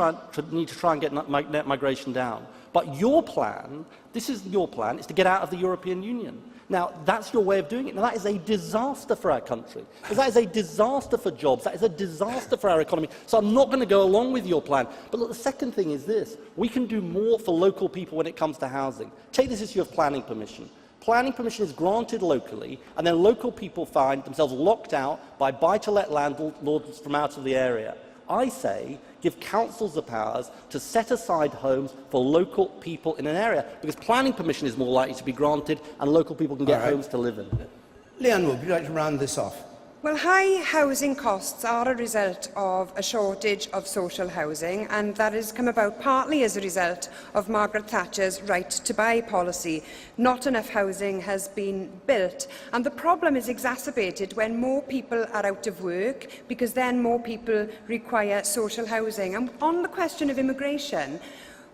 need to try and get net migration down. But your plan, this is your plan, is to get out of the European Union. Now, that's your way of doing it. Now, that is a disaster for our country. That is a disaster for jobs. That is a disaster for our economy. So I'm not going to go along with your plan. But look, the second thing is this. We can do more for local people when it comes to housing. Take this issue of planning permission. Planning permission is granted locally, and then local people find themselves locked out by buy-to-let landlords from out of the area. I say give councils the powers to set aside homes for local people in an area, because planning permission is more likely to be granted and local people can get homes to live in. Leanne, would you like to round this off? Well, high housing costs are a result of a shortage of social housing, and that has come about partly as a result of Margaret Thatcher's right to buy policy. Not enough housing has been built, and the problem is exacerbated when more people are out of work, because then more people require social housing. And on the question of immigration,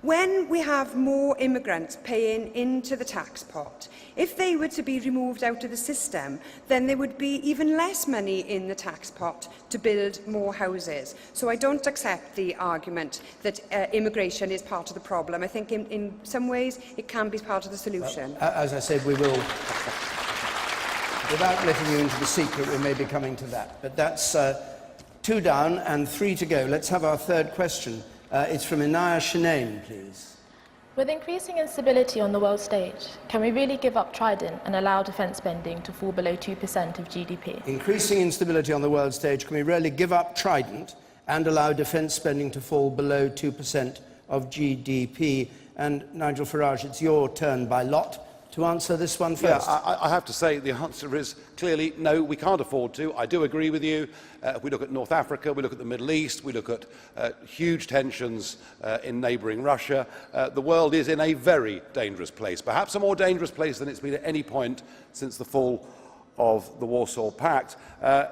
when we have more immigrants paying into the tax pot, if they were to be removed out of the system, then there would be even less money in the tax pot to build more houses. So I don't accept the argument that immigration is part of the problem. I think in some ways it can be part of the solution. As I said, we will, without letting you into the secret, we may be coming to that. But that's 2 down and 3 to go. Let's have our third question. It's from Inaya Shinain, please. With increasing instability on the world stage, can we really give up Trident and allow defence spending to fall below 2% of GDP? Increasing instability on the world stage, can we really give up Trident and allow defence spending to fall below 2% of GDP? And Nigel Farage, it's your turn by lot to answer this one first. Yeah, I have to say the answer is clearly no, we can't afford to. I do agree with you. If we look at North Africa, we look at the Middle East, we look at huge tensions in neighbouring Russia, the world is in a very dangerous place, perhaps a more dangerous place than it's been at any point since the fall of the Warsaw Pact.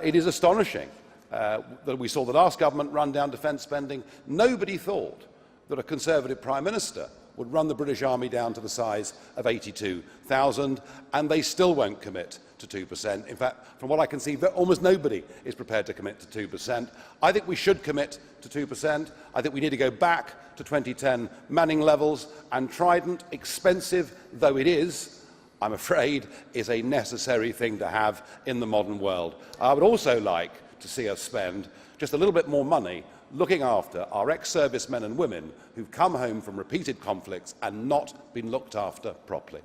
It is astonishing that we saw the last government run down defence spending. Nobody thought that a Conservative Prime Minister would run the British Army down to the size of 82,000, and they still won't commit to 2%. In fact, from what I can see, almost nobody is prepared to commit to 2%. I think we should commit to 2%. I think we need to go back to 2010 Manning levels, and Trident, expensive though it is, I'm afraid, is a necessary thing to have in the modern world. I would also like to see us spend just a little bit more money looking after our ex-servicemen and women who've come home from repeated conflicts and not been looked after properly.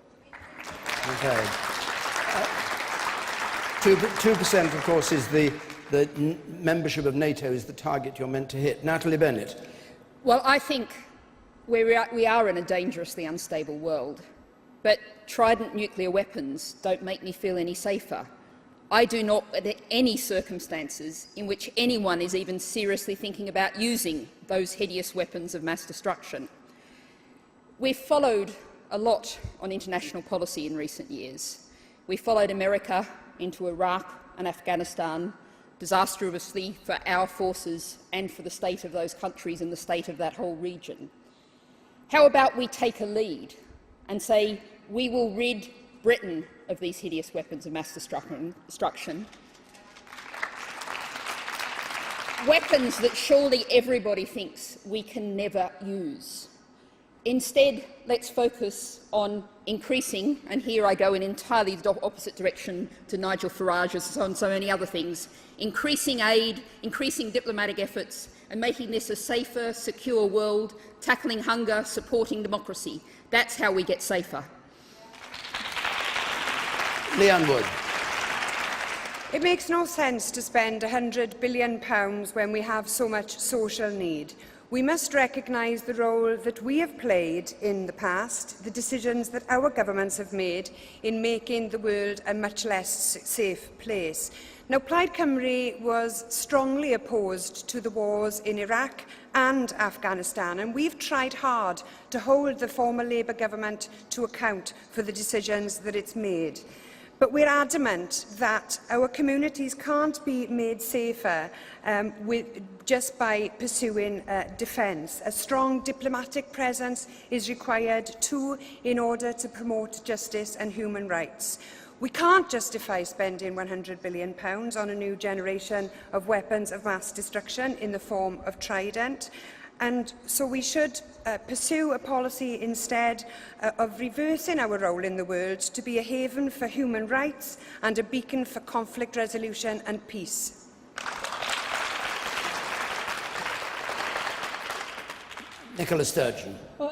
Okay. 2%, of course, is the membership of NATO is the target you're meant to hit. Natalie Bennett. Well, I think we are in a dangerously unstable world, but Trident nuclear weapons don't make me feel any safer. I do not, under any circumstances in which anyone is even seriously thinking about using those hideous weapons of mass destruction. We've followed a lot on international policy in recent years. We followed America into Iraq and Afghanistan, disastrously for our forces and for the state of those countries and the state of that whole region. How about we take a lead and say we will rid Britain of these hideous weapons of mass destruction, weapons that surely everybody thinks we can never use. Instead, let's focus on increasing, and here I go in entirely the opposite direction to Nigel Farage as on so many other things, increasing aid, increasing diplomatic efforts, and making this a safer, secure world, tackling hunger, supporting democracy. That's how we get safer. Leanne Wood. It makes no sense to spend £100 billion when we have so much social need. We must recognise the role that we have played in the past, the decisions that our governments have made in making the world a much less safe place. Now, Plaid Cymru was strongly opposed to the wars in Iraq and Afghanistan, and we've tried hard to hold the former Labour government to account for the decisions that it's made. But we're adamant that our communities can't be made safer just by pursuing defence. A strong diplomatic presence is required too in order to promote justice and human rights. We can't justify spending £100 billion on a new generation of weapons of mass destruction in the form of Trident. And so we should pursue a policy instead of reversing our role in the world to be a haven for human rights and a beacon for conflict resolution and peace. Nicola Sturgeon. Well,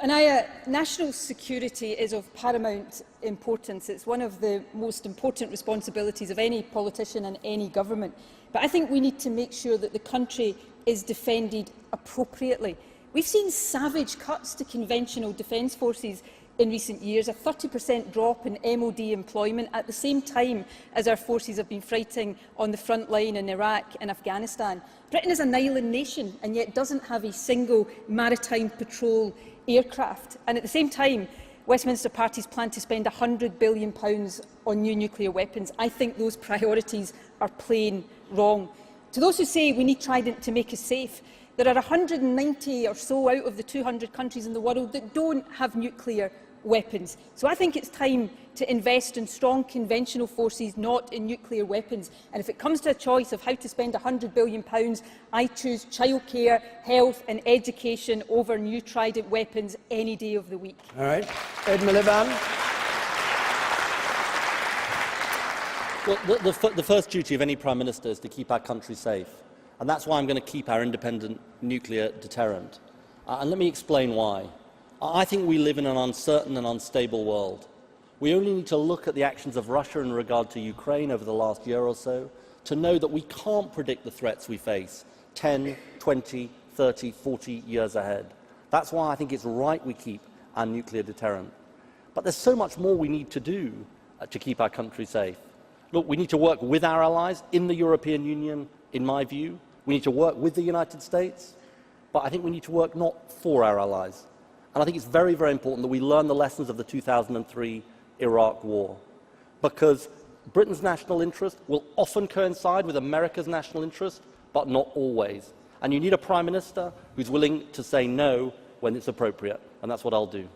national security is of paramount importance. It's one of the most important responsibilities of any politician and any government. But I think we need to make sure that the country is defended appropriately. We've seen savage cuts to conventional defence forces in recent years, a 30% drop in MOD employment at the same time as our forces have been fighting on the front line in Iraq and Afghanistan. Britain is an island nation and yet doesn't have a single maritime patrol aircraft. And at the same time, Westminster parties plan to spend £100 billion on new nuclear weapons. I think those priorities are plain wrong. To those who say we need Trident to make us safe, there are 190 or so out of the 200 countries in the world that don't have nuclear weapons. So I think it's time to invest in strong conventional forces, not in nuclear weapons. And if it comes to a choice of how to spend £100 billion, I choose childcare, health and education over new Trident weapons any day of the week. All right. Ed Miliband. Well, the first duty of any Prime Minister is to keep our country safe. And that's why I'm going to keep our independent nuclear deterrent. And let me explain why. I think we live in an uncertain and unstable world. We only need to look at the actions of Russia in regard to Ukraine over the last year or so to know that we can't predict the threats we face 10, 20, 30, 40 years ahead. That's why I think it's right we keep our nuclear deterrent. But there's so much more we need to do to keep our country safe. Look, we need to work with our allies in the European Union, in my view. We need to work with the United States, but I think we need to work not for our allies. And I think it's very, very important that we learn the lessons of the 2003 Iraq War, because Britain's national interest will often coincide with America's national interest, but not always. And you need a Prime Minister who's willing to say no when it's appropriate, and that's what I'll do.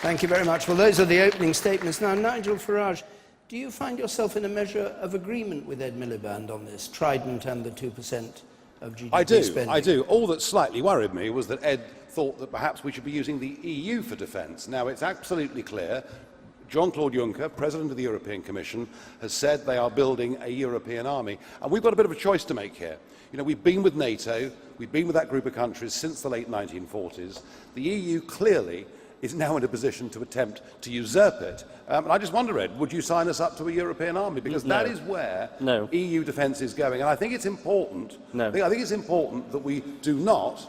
Thank you very much. Well, those are the opening statements. Now, Nigel Farage, do you find yourself in a measure of agreement with Ed Miliband on this, Trident and the 2% of GDP spending? I do. All that slightly worried me was that Ed thought that perhaps we should be using the EU for defence. Now, it's absolutely clear. Jean-Claude Juncker, President of the European Commission, has said they are building a European army. And we've got a bit of a choice to make here. You know, we've been with NATO, we've been with that group of countries since the late 1940s. The EU clearly is now in a position to attempt to usurp it. And I just wonder, Ed, would you sign us up to a European army? Because that is where EU defence is going. And I think it's important. I think it's important that we do not.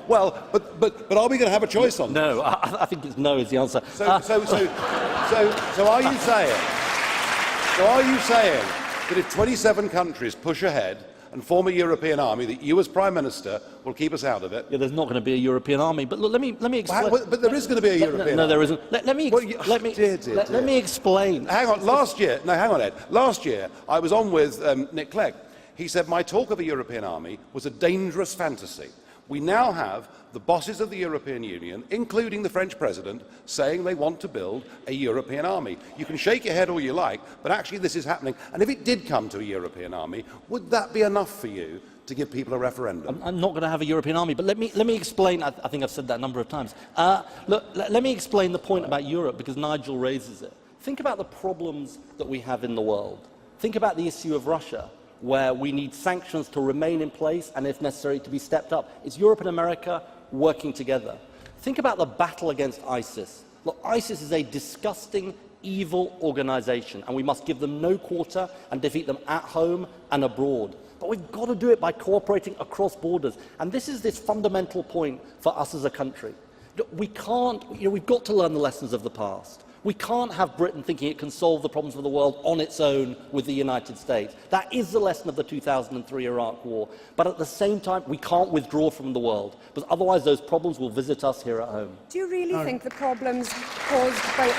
Well, but are we going to have a choice on this? No, I think it's no is the answer. So are you saying? So are you saying that if 27 countries push ahead and form a European army, that you as Prime Minister will keep us out of it? Yeah, there's not going to be a European army. But look, let me explain. But there is going to be a European army. No, there isn't. Let me explain. Hang on. Last year, hang on, Ed. Last year, I was on with Nick Clegg. He said my talk of a European army was a dangerous fantasy. We now have the bosses of the European Union, including the French President, saying they want to build a European army. You can shake your head all you like, but actually this is happening. And if it did come to a European army, would that be enough for you to give people a referendum? I'm not going to have a European army, but let me explain. I think I've said that a number of times. Look, let me explain the point about Europe, because Nigel raises it. Think about the problems that we have in the world. Think about the issue of Russia, where we need sanctions to remain in place and, if necessary, to be stepped up. It's Europe and America working together. Think about the battle against ISIS. Look, ISIS is a disgusting, evil organisation, and we must give them no quarter and defeat them at home and abroad. But we've got to do it by cooperating across borders. And this is this fundamental point for us as a country. We can't, we've got to learn the lessons of the past. We can't have Britain thinking it can solve the problems of the world on its own with the United States. That is the lesson of the 2003 Iraq War. But at the same time, we can't withdraw from the world, because otherwise those problems will visit us here at home. Do you really think the problems caused by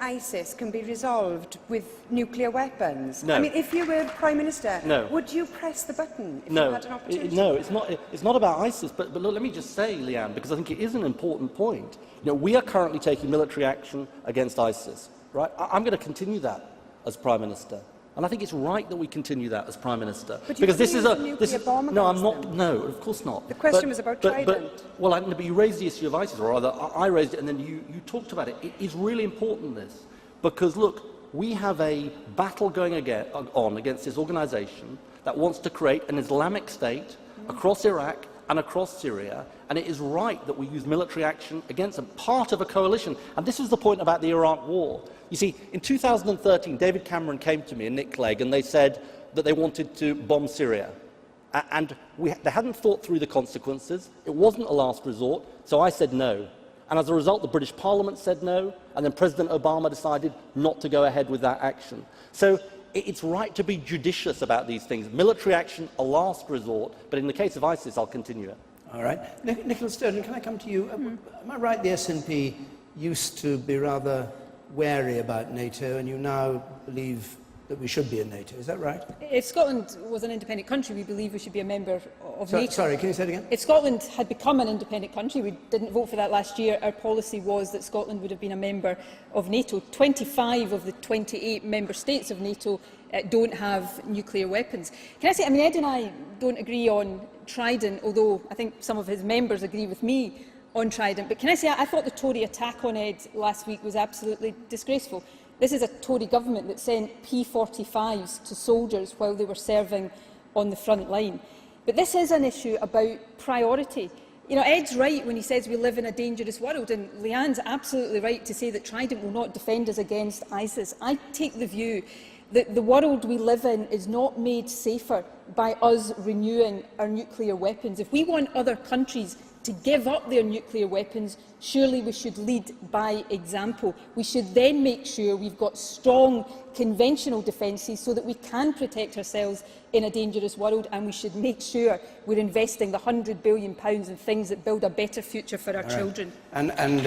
ISIS can be resolved with nuclear weapons? No. I mean, if you were Prime Minister, no. would you press the button if you had an opportunity? No, it's not about ISIS. But look, let me just say, Leanne, because I think it is an important point. We are currently taking military action against ISIS. Right? I'm going to continue that as Prime Minister. And I think it's right that we continue that as Prime Minister. But you because use a nuclear bomb no, I'm against not. them. No, of course not. The question was about Trident. But you raised the issue of ISIS, or rather, I raised it, and then you talked about it. It is really important, this, because look, we have a battle going on against this organisation that wants to create an Islamic State across Iraq and across Syria, and it is right that we use military action against them, part of a coalition. And this is the point about the Iraq War. You see, in 2013, David Cameron came to me and Nick Clegg, and they said that they wanted to bomb Syria. and they hadn't thought through the consequences. It wasn't a last resort, so I said no. And as a result, the British Parliament said no, and then President Obama decided not to go ahead with that action. So it's right to be judicious about these things. Military action, a last resort, but in the case of ISIS, I'll continue it. All right. Nicola Sturgeon, can I come to you? Am I right the SNP used to be rather wary about NATO, and you now believe that we should be in NATO? Is that right? If Scotland was an independent country, we believe we should be a member of NATO. Sorry, can you say it again? If Scotland had become an independent country, we didn't vote for that last year, our policy was that Scotland would have been a member of NATO. 25 of the 28 member states of NATO don't have nuclear weapons. Can I say, Ed and I don't agree on Trident, although I think some of his members agree with me on Trident. But can I say, I thought the Tory attack on Ed last week was absolutely disgraceful. This is a Tory government that sent P45s to soldiers while they were serving on the front line. But this is an issue about priority. Ed's right when he says we live in a dangerous world, and Leanne's absolutely right to say that Trident will not defend us against ISIS. I take the view that the world we live in is not made safer by us renewing our nuclear weapons. If we want other countries to give up their nuclear weapons, surely we should lead by example. We should then make sure we've got strong conventional defences so that we can protect ourselves in a dangerous world, and we should make sure we're investing the £100 billion in things that build a better future for our children. Natalie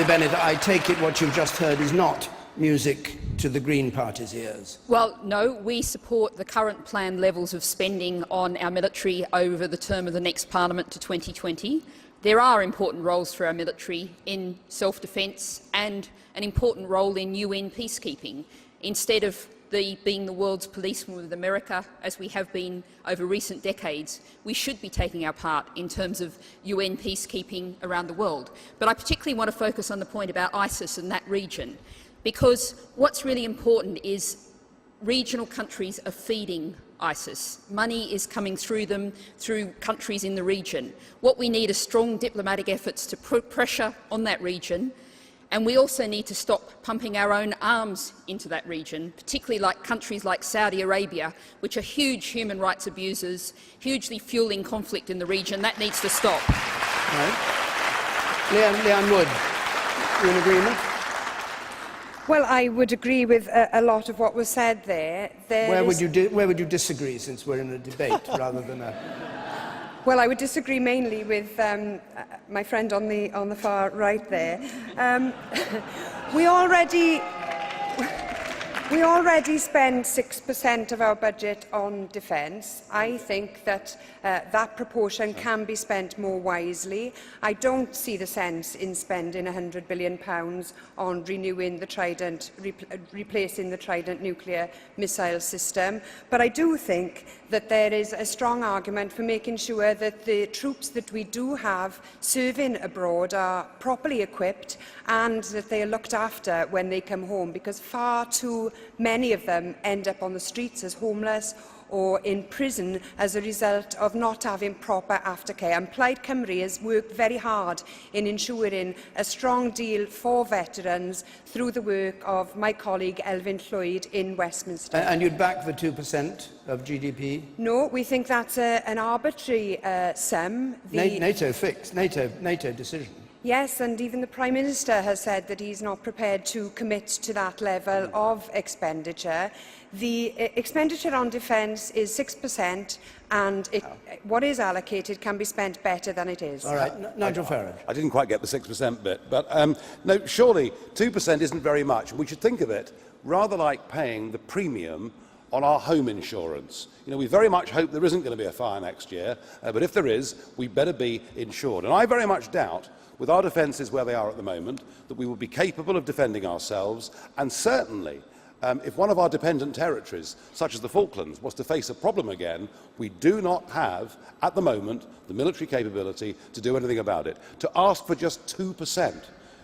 Bennett, I take it what you've just heard is not music to the Green Party's ears. Well, no, we support the current planned levels of spending on our military over the term of the next Parliament to 2020. There are important roles for our military in self-defence and an important role in UN peacekeeping. Instead of being the world's policeman with America, as we have been over recent decades, we should be taking our part in terms of UN peacekeeping around the world. But I particularly want to focus on the point about ISIS and that region, because what's really important is regional countries are feeding ISIS. Money is coming through them, through countries in the region. What we need are strong diplomatic efforts to put pressure on that region, and we also need to stop pumping our own arms into that region, particularly like countries like Saudi Arabia, which are huge human rights abusers, hugely fuelling conflict in the region. That needs to stop. Right. Leanne Wood, you in agreement? Well, I would agree with a lot of what was said there. Where would you disagree, since we're in a debate rather than a... Well, I would disagree mainly with my friend on the far right there. We already spend 6% of our budget on defence. I think that that proportion can be spent more wisely. I don't see the sense in spending £100 billion on renewing the Trident, replacing the Trident nuclear missile system. But I do think that there is a strong argument for making sure that the troops that we do have serving abroad are properly equipped and that they are looked after when they come home, because far too many of them end up on the streets as homeless or in prison as a result of not having proper aftercare. And Plaid Cymru has worked very hard in ensuring a strong deal for veterans through the work of my colleague Elfyn Llwyd in Westminster. And you'd back the 2% of GDP? No, we think that's an arbitrary sum. NATO decision. Yes, and even the Prime Minister has said that he's not prepared to commit to that level of expenditure. The expenditure on defence is 6%, and what is allocated can be spent better than it is. All right, Nigel Farage. I didn't quite get the 6% bit, but no, surely 2% isn't very much. We should think of it rather like paying the premium on our home insurance. We very much hope there isn't going to be a fire next year, but if there is, we better be insured. And I very much doubt, with our defences where they are at the moment, that we will be capable of defending ourselves, and certainly if one of our dependent territories, such as the Falklands, was to face a problem again, we do not have, at the moment, the military capability to do anything about it. To ask for just 2%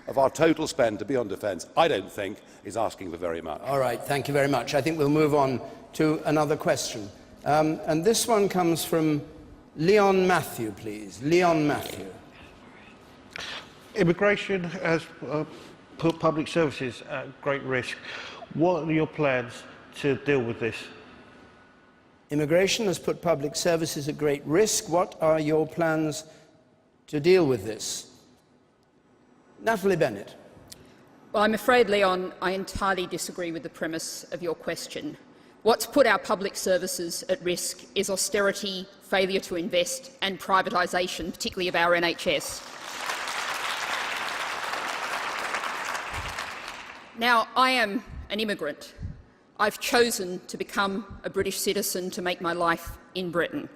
of our total spend to be on defence, I don't think is asking for very much. All right, thank you very much. I think we'll move on to another question. And this one comes from Leon Matthew, please. Leon Matthew. Immigration has put public services at great risk. What are your plans to deal with this? Immigration has put public services at great risk. What are your plans to deal with this? Natalie Bennett. Well, I'm afraid, Leon, I entirely disagree with the premise of your question. What's put our public services at risk is austerity, failure to invest and privatisation, particularly of our NHS. Now, I am an immigrant. I've chosen to become a British citizen to make my life in Britain.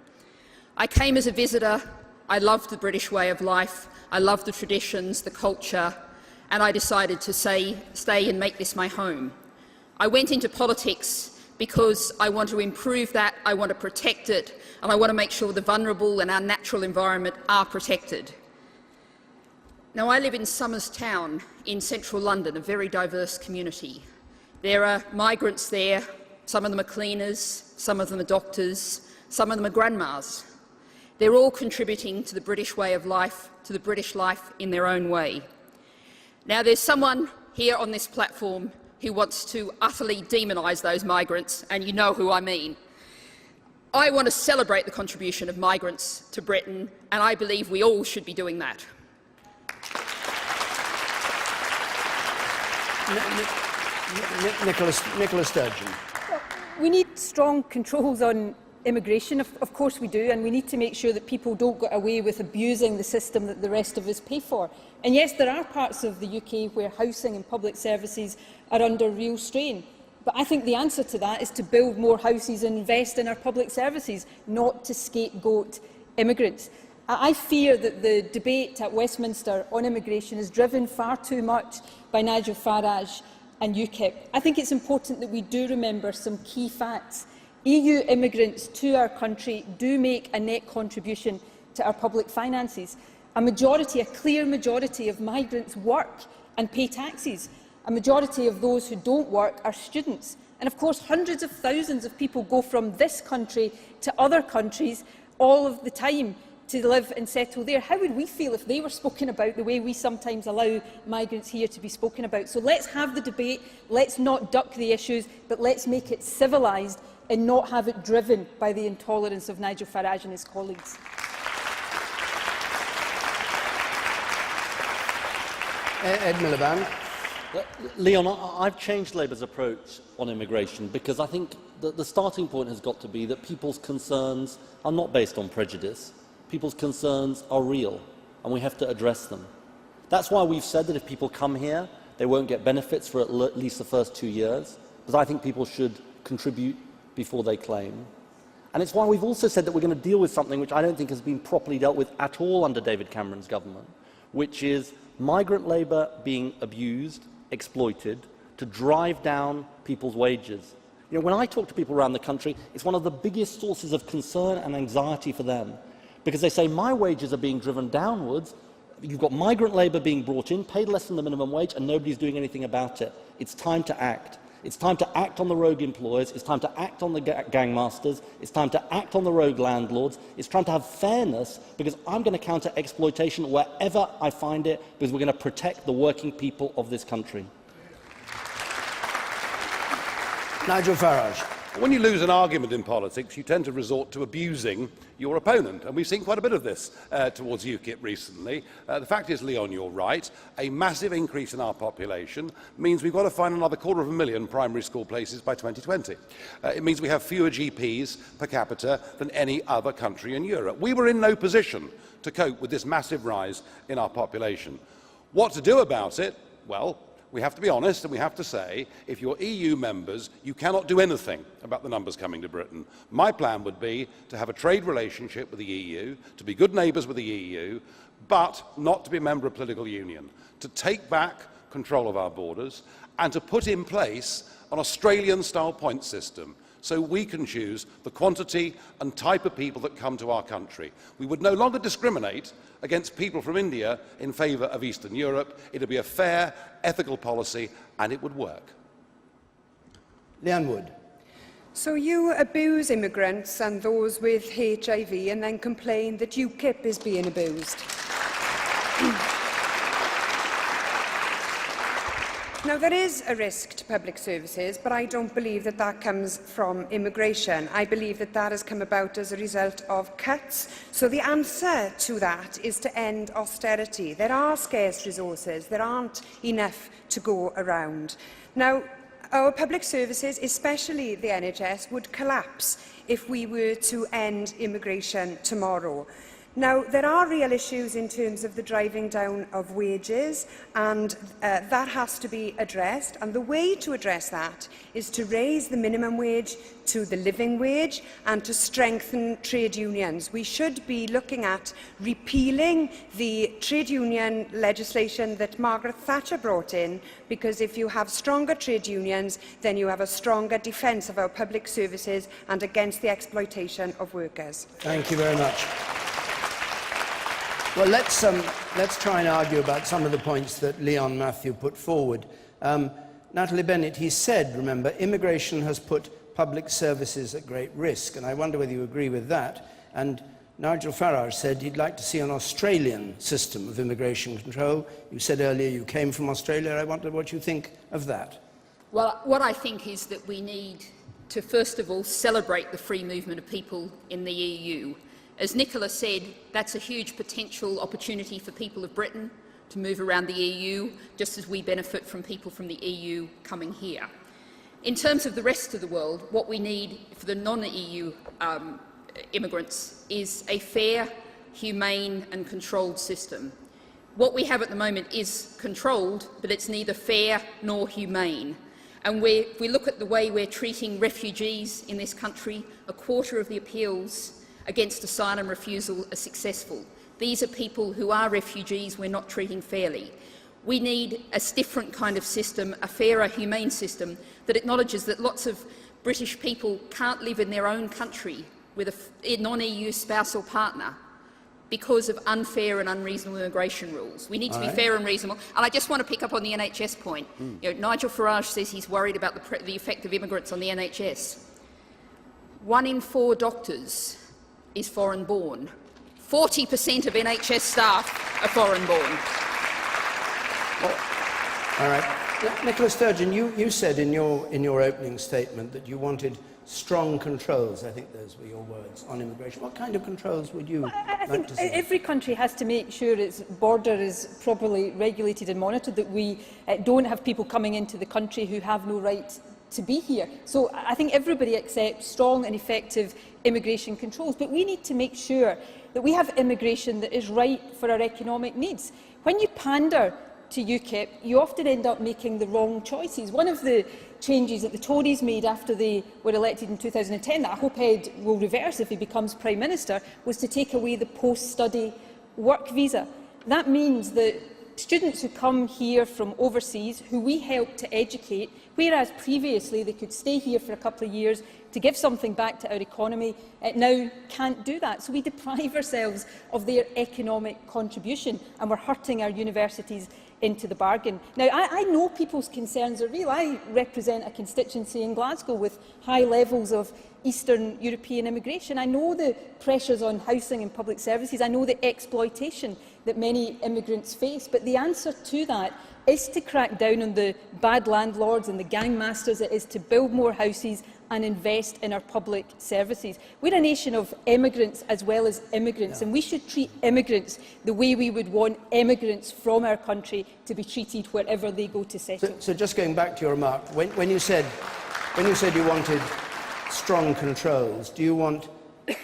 I came as a visitor. I loved the British way of life. I loved the traditions, the culture, and I decided to stay and make this my home. I went into politics because I want to improve that, I want to protect it, and I want to make sure the vulnerable and our natural environment are protected. Now, I live in Somers Town in central London, a very diverse community. There are migrants there. Some of them are cleaners, some of them are doctors, some of them are grandmas. They're all contributing to the British way of life, to the British life in their own way. Now, there's someone here on this platform who wants to utterly demonise those migrants, and you know who I mean. I want to celebrate the contribution of migrants to Britain, and I believe we all should be doing that. Nicola Sturgeon. We need strong controls on immigration, of course we do, and we need to make sure that people don't get away with abusing the system that the rest of us pay for. And yes, there are parts of the UK where housing and public services are under real strain. But I think the answer to that is to build more houses and invest in our public services, not to scapegoat immigrants. I fear that the debate at Westminster on immigration is driven far too much by Nigel Farage and UKIP. I think it's important that we do remember some key facts. EU immigrants to our country do make a net contribution to our public finances. A clear majority of migrants work and pay taxes. A majority of those who don't work are students. And of course, hundreds of thousands of people go from this country to other countries all of the time to live and settle there. How would we feel if they were spoken about the way we sometimes allow migrants here to be spoken about? So let's have the debate, let's not duck the issues, but let's make it civilised and not have it driven by the intolerance of Nigel Farage and his colleagues. Ed Miliband. Leon, I've changed Labour's approach on immigration because I think that the starting point has got to be that people's concerns are not based on prejudice. People's concerns are real, and we have to address them. That's why we've said that if people come here, they won't get benefits for at least the first 2 years, because I think people should contribute before they claim. And it's why we've also said that we're going to deal with something which I don't think has been properly dealt with at all under David Cameron's government, which is migrant labour being abused, exploited, to drive down people's wages. You know, when I talk to people around the country, it's one of the biggest sources of concern and anxiety for them, because they say, my wages are being driven downwards, you've got migrant labour being brought in, paid less than the minimum wage, and nobody's doing anything about it. It's time to act. It's time to act on the rogue employers, it's time to act on the gangmasters, it's time to act on the rogue landlords, it's time to have fairness, because I'm going to counter exploitation wherever I find it, because we're going to protect the working people of this country. Nigel Farage. When you lose an argument in politics, you tend to resort to abusing your opponent, and we've seen quite a bit of this towards UKIP recently. The fact is, Leon, you're right, a massive increase in our population means we've got to find another 250,000 primary school places by 2020. It means we have fewer GPs per capita than any other country in Europe. We were in no position to cope with this massive rise in our population. What to do about it? Well, we have to be honest and we have to say, if you're EU members, you cannot do anything about the numbers coming to Britain. My plan would be to have a trade relationship with the EU, to be good neighbours with the EU, but not to be a member of a political union, to take back control of our borders and to put in place an Australian-style point system so we can choose the quantity and type of people that come to our country. We would no longer discriminate against people from India in favour of Eastern Europe. It would be a fair, ethical policy, and it would work. Leanne Wood. So you abuse immigrants and those with HIV and then complain that UKIP is being abused. Now, there is a risk to public services, but I don't believe that that comes from immigration. I believe that that has come about as a result of cuts. So the answer to that is to end austerity. There are scarce resources. There aren't enough to go around. Now, our public services, especially the NHS, would collapse if we were to end immigration tomorrow. Now, there are real issues in terms of the driving down of wages, and that has to be addressed. And the way to address that is to raise the minimum wage to the living wage and to strengthen trade unions. We should be looking at repealing the trade union legislation that Margaret Thatcher brought in, because if you have stronger trade unions, then you have a stronger defence of our public services and against the exploitation of workers. Thank you very much. Well, let's try and argue about some of the points that Leon Matthew put forward. Natalie Bennett, he said, remember, immigration has put public services at great risk, and I wonder whether you agree with that. And Nigel Farage said he'd like to see an Australian system of immigration control. You said earlier you came from Australia. I wonder what you think of that. Well, what I think is that we need to, first of all, celebrate the free movement of people in the EU. As Nicola said, that's a huge potential opportunity for people of Britain to move around the EU, just as we benefit from people from the EU coming here. In terms of the rest of the world, what we need for the non-EU immigrants is a fair, humane and controlled system. What we have at the moment is controlled, but it's neither fair nor humane. And if we look at the way we're treating refugees in this country, a quarter of the appeals against asylum refusal are successful. These are people who are refugees we're not treating fairly. We need a different kind of system, a fairer, humane system that acknowledges that lots of British people can't live in their own country with a non-EU spouse or partner because of unfair and unreasonable immigration rules. We need to be fair and reasonable. And I just want to pick up on the NHS point. You know, Nigel Farage says he's worried about the effect of immigrants on the NHS. 1 in 4 doctors is foreign-born. 40% of NHS staff are foreign-born. All right. Nicola Sturgeon, you said in your opening statement that you wanted strong controls, I think those were your words, on immigration. What kind of controls would you like to see? Every country has to make sure its border is properly regulated and monitored, that we don't have people coming into the country who have no right to be here. So I think everybody accepts strong and effective immigration controls, but we need to make sure that we have immigration that is right for our economic needs. When you pander to UKIP, you often end up making the wrong choices. One of the changes that the Tories made after they were elected in 2010, that I hope Ed will reverse if he becomes Prime Minister, was to take away the post-study work visa. That means that students who come here from overseas, who we help to educate, whereas previously they could stay here for a couple of years to give something back to our economy, now can't do that. So we deprive ourselves of their economic contribution, and we're hurting our universities into the bargain. Now, I know people's concerns are real. I represent a constituency in Glasgow with high levels of Eastern European immigration. I know the pressures on housing and public services. I know the exploitation that many immigrants face. But the answer to that is to crack down on the bad landlords and the gang masters. It is to build more houses and invest in our public services. We're a nation of immigrants as well as immigrants, and we should treat immigrants the way we would want immigrants from our country to be treated wherever they go to settle. So just going back to your remark, when you said you wanted strong controls, do you want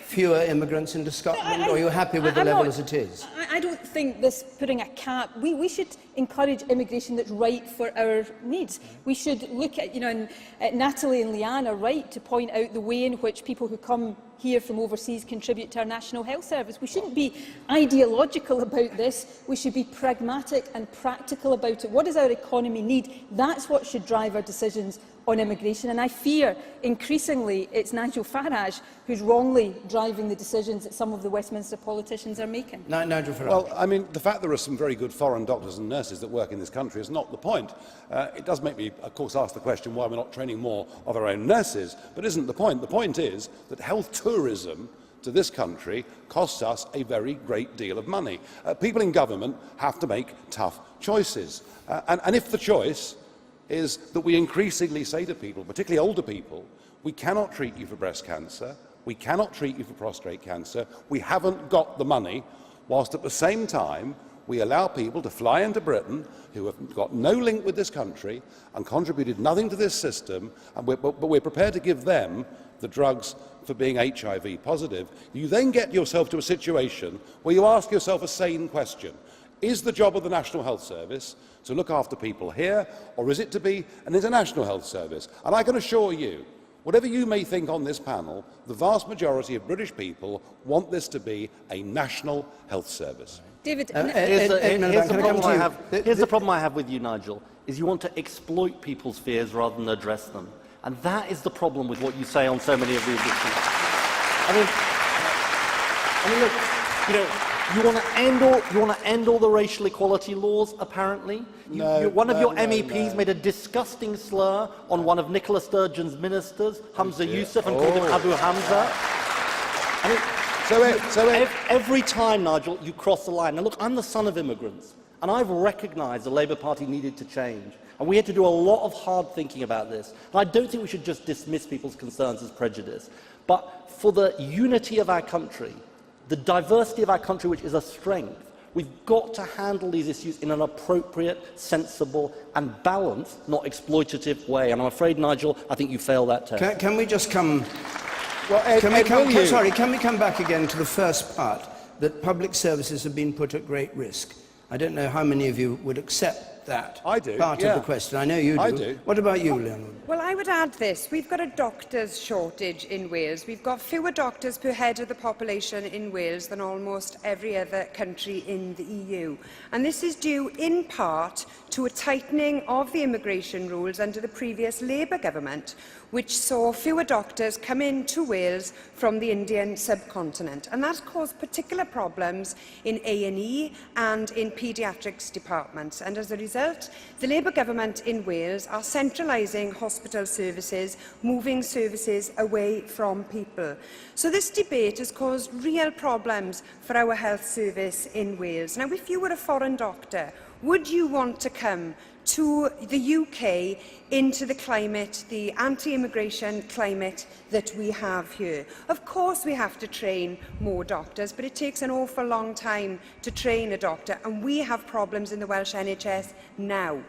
fewer immigrants into Scotland, or are you happy with the level as it is? I don't think this putting a cap. We should encourage immigration that's right for our needs. We should look at, Natalie and Leanne are right to point out the way in which people who come here from overseas contribute to our National Health Service. We shouldn't be ideological about this. We should be pragmatic and practical about it. What does our economy need? That's what should drive our decisions on immigration. And I fear, increasingly, it's Nigel Farage who's wrongly driving the decisions that some of the Westminster politicians are making. Nigel Farage. Well, I mean, the fact there are some very good foreign doctors and nurses that work in this country is not the point. It does make me, of course, ask the question why we're not training more of our own nurses, but isn't the point. The point is that health tourism to this country costs us a very great deal of money. People in government have to make tough choices. And if the choice is that we increasingly say to people, particularly older people, we cannot treat you for breast cancer, we cannot treat you for prostate cancer, we haven't got the money, whilst at the same time we allow people to fly into Britain who have got no link with this country and contributed nothing to this system, but we're prepared to give them the drugs for being HIV positive. You then get yourself to a situation where you ask yourself a sane question. Is the job of the National Health Service to look after people here, or is it to be an international health service? And I can assure you, whatever you may think on this panel, the vast majority of British people want this to be a national health service. David, here's the problem I have with you, Nigel, is you want to exploit people's fears rather than address them. And that is the problem with what you say on so many of these issues. I mean, look, you know, you want to end all the racial equality laws, apparently. One of your MEPs made a disgusting slur on one of Nicola Sturgeon's ministers, Hamza Yusuf, and called him Abu Hamza. I mean, every time, Nigel, you cross the line. Now, look, I'm the son of immigrants, and I've recognised the Labour Party needed to change. And we had to do a lot of hard thinking about this. And I don't think we should just dismiss people's concerns as prejudice. But for the unity of our country, the diversity of our country, which is a strength, we've got to handle these issues in an appropriate, sensible and balanced, not exploitative way. And I'm afraid, Nigel, I think you failed that test. Can we just come... Well, can we come back again to the first part, that public services have been put at great risk? I don't know how many of you would accept that part of the question. I know you do. I do. What about you, Leonard? Well, I would add this. We've got a doctors' shortage in Wales. We've got fewer doctors per head of the population in Wales than almost every other country in the EU. And this is due in part to a tightening of the immigration rules under the previous Labour government, which saw fewer doctors come into Wales from the Indian subcontinent. And that caused particular problems in A&E and in paediatrics departments. And as a result, the Labour government in Wales are centralising hospital services, moving services away from people. So this debate has caused real problems for our health service in Wales. Now, if you were a foreign doctor, would you want to come to the UK into the climate, the anti-immigration climate that we have here? Of course we have to train more doctors, but it takes an awful long time to train a doctor, and we have problems in the Welsh NHS now.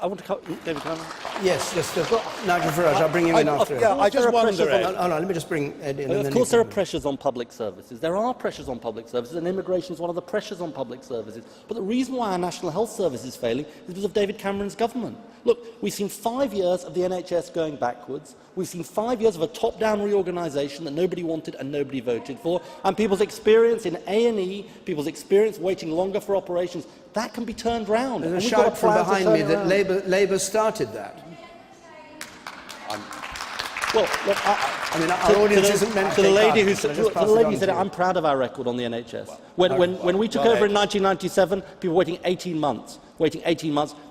I want to come... David Cameron? Yes, Nigel Farage, I'll bring you in after. I just wonder, Ed. Hold on, let me just bring Ed in. Of course there are pressures on public services. There are pressures on public services, and immigration is one of the pressures on public services. But the reason why our National Health Service is failing is because of David Cameron's government. Look, we've seen 5 years of the NHS going backwards. We've seen 5 years of a top-down reorganisation that nobody wanted and nobody voted for. And people's experience in A&E, people's experience waiting longer for operations, that can be turned round. There's a shout from behind me that Labour started that. Well, look, I mean, our audience isn't meant to the lady who said, I'm proud of our record on the NHS. When we took over in 1997, people were waiting 18 months.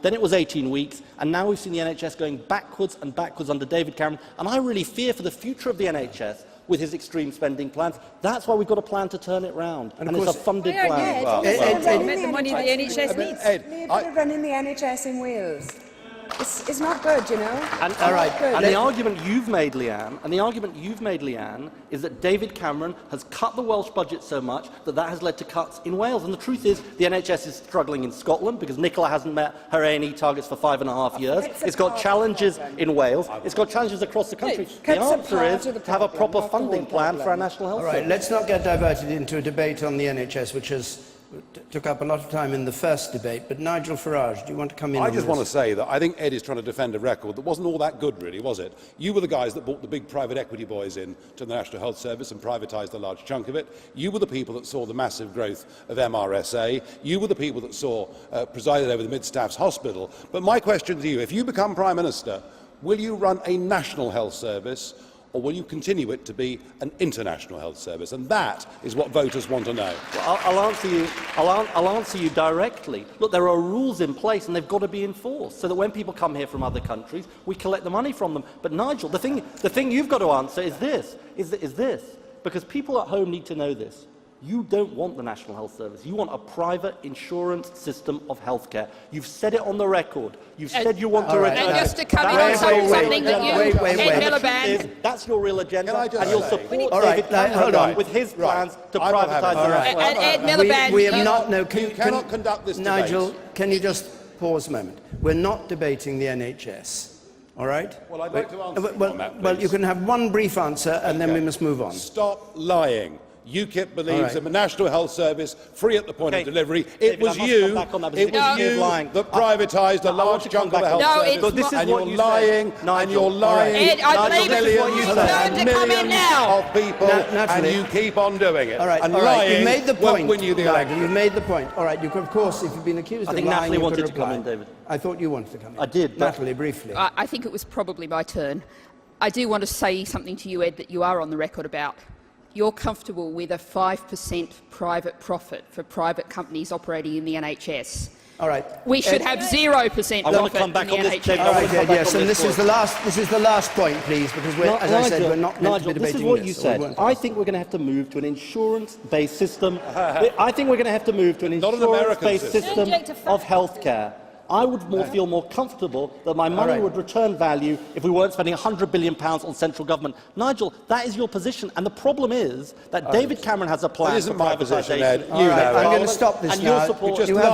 Then it was 18 weeks, and now we've seen the NHS going backwards and backwards under David Cameron. And I really fear for the future of the NHS with his extreme spending plans. That's why we've got a plan to turn it round, and it's a funded plan. The money the NHS needs. Labour are running the NHS in Wales. It's not good, you know. And the argument you've made, Leanne, is that David Cameron has cut the Welsh budget so much that that has led to cuts in Wales. And the truth is, the NHS is struggling in Scotland because Nicola hasn't met her A&E targets for 5.5 years. It's got challenges in Wales. It's got challenges across the country. The answer is to have a proper funding plan for our National Health Service. All right, let's not get diverted into a debate on the NHS, which took up a lot of time in the first debate. But Nigel Farage, do you want to come in? I just want to say that I think Ed is trying to defend a record that wasn't all that good, really, was it? You were the guys that brought the big private equity boys in to the National Health Service and privatised a large chunk of it. You were the people that saw the massive growth of MRSA. You were the people that presided over the Mid-Staffs Hospital. But my question to you, if you become Prime Minister, will you run a national health service, or will you continue it to be an international health service? And that is what voters want to know. Well, I'll answer you directly. Look, there are rules in place and they've got to be enforced so that when people come here from other countries, we collect the money from them. But Nigel, the thing you've got to answer is this, because people at home need to know this. You don't want the National Health Service. You want a private insurance system of healthcare. You've said it on the record. You've said you want to return. And just to come in on something that you, Ed Miliband... That's your real agenda, and you'll support David Cameron with his plans to privatise the National Health Service. Ed Miliband... We have not... No, you cannot conduct this debate. Nigel, can you just pause a moment? We're not debating the NHS. All right? Well, I'd like to answer on that, please. Well, you can have one brief answer, and then we must move on. Stop lying. UKIP believes in the National Health Service, free at the point of delivery. It David, was you that privatised a large chunk of the health service, and you're lying, and you're lying Ed, I believe millions and millions of people, and you keep on doing it. All right, and lying you made the point. won't win you the election. You made the point. All right, you could, of course, if you've been accused of lying, Natalie you wanted could to come reply. in, David. I thought you wanted to come in. I did. Natalie, briefly. I think it was probably my turn. I do want to say something to you, Ed, that you are on the record about. You're comfortable with a 5% private profit for private companies operating in the NHS. All right. We should have 0% I want to come profit back in on the this, NHS. David. All right, yes, and this is the last point, please, because we're, as I said, we're not meant to be debating this is what you so said. I think we're going to have to move to an insurance-based system. I think we're going to have to move to an insurance-based system of healthcare. I would feel more comfortable that my money would return value if we weren't spending £100 billion on central government. Nigel, that is your position, and the problem is that David Cameron has a plan for my position, Ed. All right, I'm going to stop this and now.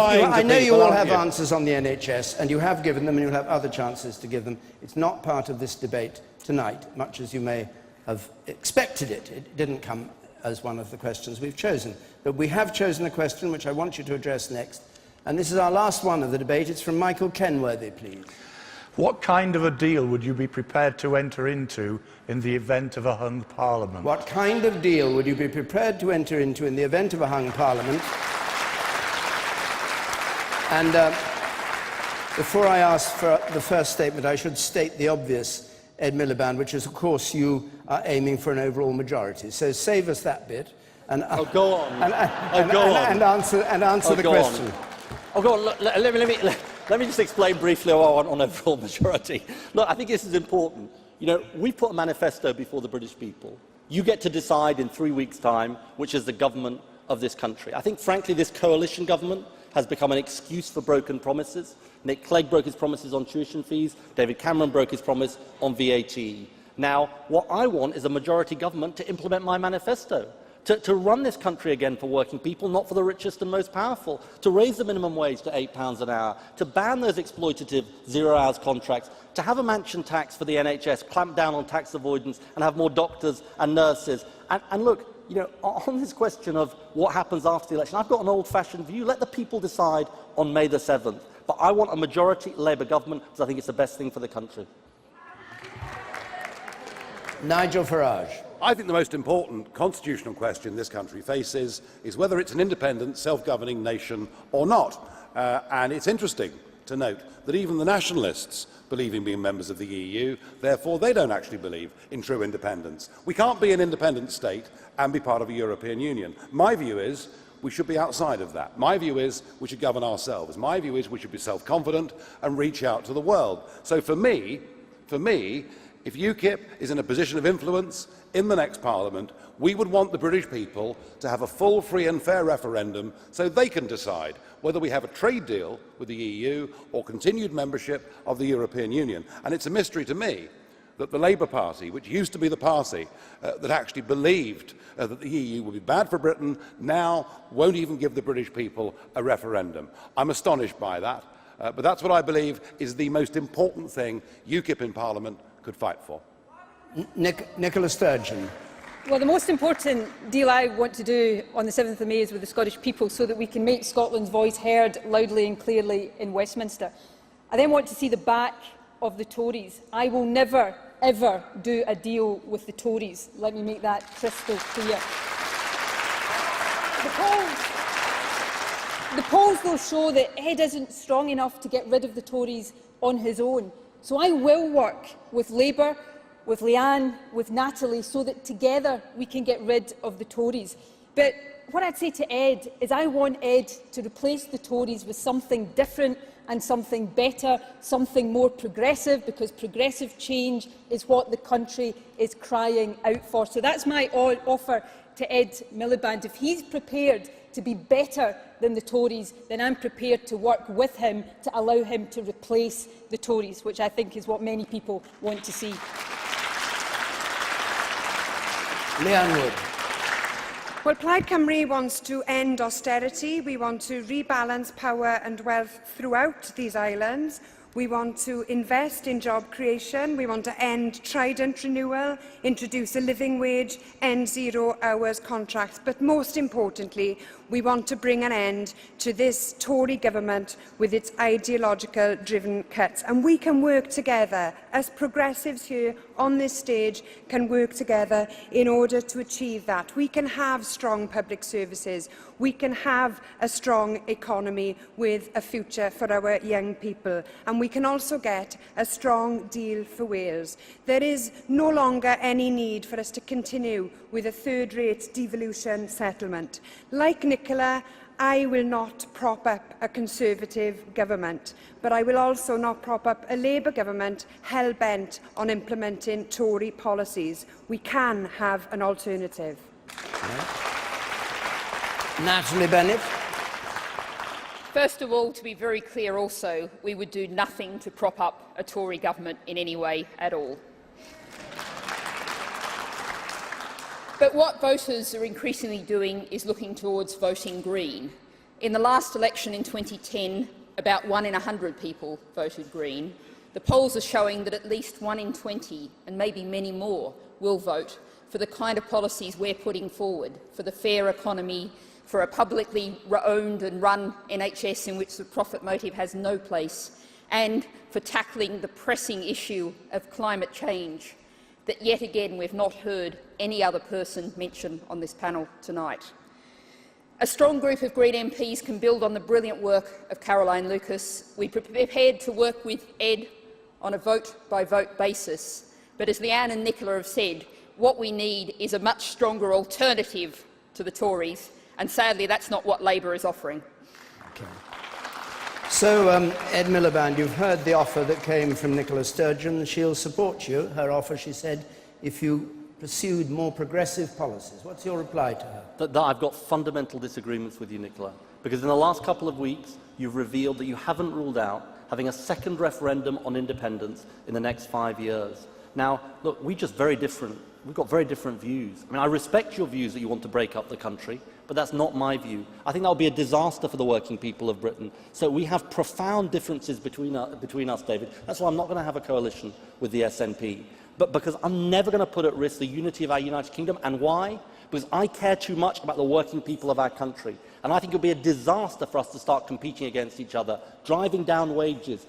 I know you all have answers on the NHS, and you have given them, and you'll have other chances to give them. It's not part of this debate tonight, much as you may have expected it. It didn't come as one of the questions we've chosen. But we have chosen a question which I want you to address next. And this is our last one of the debate. It's from Michael Kenworthy, please. What kind of a deal would you be prepared to enter into in the event of a hung parliament? What kind of deal would you be prepared to enter into in the event of a hung parliament? And before I ask for the first statement, I should state the obvious, Ed Miliband, which is, of course, you are aiming for an overall majority. So save us that bit. And, go on. And answer the question. Oh, go on. Look, let me just explain briefly what I want on overall majority. Look, I think this is important. You know, we put a manifesto before the British people. You get to decide in 3 weeks' time which is the government of this country. I think, frankly, this coalition government has become an excuse for broken promises. Nick Clegg broke his promises on tuition fees. David Cameron broke his promise on VAT. Now, what I want is a majority government to implement my manifesto. To run this country again for working people, not for the richest and most powerful, to raise the minimum wage to £8 an hour, to ban those exploitative zero-hours contracts, to have a mansion tax for the NHS, clamp down on tax avoidance and have more doctors and nurses. And look, you know, on this question of what happens after the election, I've got an old-fashioned view. Let the people decide on May the 7th. But I want a majority Labour government because I think it's the best thing for the country. Nigel Farage. I think the most important constitutional question this country faces is whether it's an independent, self-governing nation or not. And it's interesting to note that even the nationalists believe in being members of the EU, therefore they don't actually believe in true independence. We can't be an independent state and be part of a European Union. My view is we should be outside of that. My view is we should govern ourselves. My view is we should be self-confident and reach out to the world. So for me, if UKIP is in a position of influence in the next Parliament, we would want the British people to have a full, free and fair referendum so they can decide whether we have a trade deal with the EU or continued membership of the European Union. And it's a mystery to me that the Labour Party, which used to be the party that actually believed that the EU would be bad for Britain, now won't even give the British people a referendum. I'm astonished by that, but that's what I believe is the most important thing UKIP in Parliament could fight for. Nicola Sturgeon. Well, the most important deal I want to do on the 7th of May is with the Scottish people so that we can make Scotland's voice heard loudly and clearly in Westminster. I then want to see the back of the Tories. I will never, ever do a deal with the Tories. Let me make that crystal clear. The polls will show that Ed isn't strong enough to get rid of the Tories on his own. So I will work with Labour, with Leanne, with Natalie, so that together we can get rid of the Tories. But what I'd say to Ed is I want Ed to replace the Tories with something different and something better, something more progressive, because progressive change is what the country is crying out for. So that's my offer to Ed Miliband. If he's prepared to be better than the Tories, then I'm prepared to work with him to allow him to replace the Tories, which I think is what many people want to see. Leanne Wood. Well, Plaid Cymru wants to end austerity. We want to rebalance power and wealth throughout these islands. We want to invest in job creation. We want to end Trident renewal, introduce a living wage, end 0 hours contracts. But most importantly, we want to bring an end to this Tory government with its ideological-driven cuts. And we can work together, as progressives here on this stage can work together in order to achieve that. We can have strong public services. We can have a strong economy with a future for our young people. And we can also get a strong deal for Wales. There is no longer any need for us to continue with a third-rate devolution settlement. Like Nicola, I will not prop up a Conservative government, but I will also not prop up a Labour government hell-bent on implementing Tory policies. We can have an alternative. Natalie Bennett. First of all, to be very clear also, we would do nothing to prop up a Tory government in any way at all. But what voters are increasingly doing is looking towards voting Green. In the last election in 2010, about 1 in 100 people voted Green. The polls are showing that at least 1 in 20, and maybe many more, will vote for the kind of policies we're putting forward, for the fair economy, for a publicly owned and run NHS in which the profit motive has no place, and for tackling the pressing issue of climate change that yet again we've not heard any other person mention on this panel tonight. A strong group of Green MPs can build on the brilliant work of Caroline Lucas. We're prepared to work with Ed on a vote-by-vote basis, but as Leanne and Nicola have said, what we need is a much stronger alternative to the Tories, and sadly that's not what Labour is offering. Okay. So, Ed Miliband, you've heard the offer that came from Nicola Sturgeon. She'll support you, her offer, she said, if you pursued more progressive policies. What's your reply to her? That I've got fundamental disagreements with you, Nicola, because in the last couple of weeks you've revealed that you haven't ruled out having a second referendum on independence in the next 5 years. Now, look, we've got very different views. I mean, I respect your views that you want to break up the country, but that's not my view. I think that would be a disaster for the working people of Britain. So we have profound differences between us, David. That's why I'm not going to have a coalition with the SNP. But because I'm never going to put at risk the unity of our United Kingdom. And why? Because I care too much about the working people of our country. And I think it would be a disaster for us to start competing against each other, driving down wages,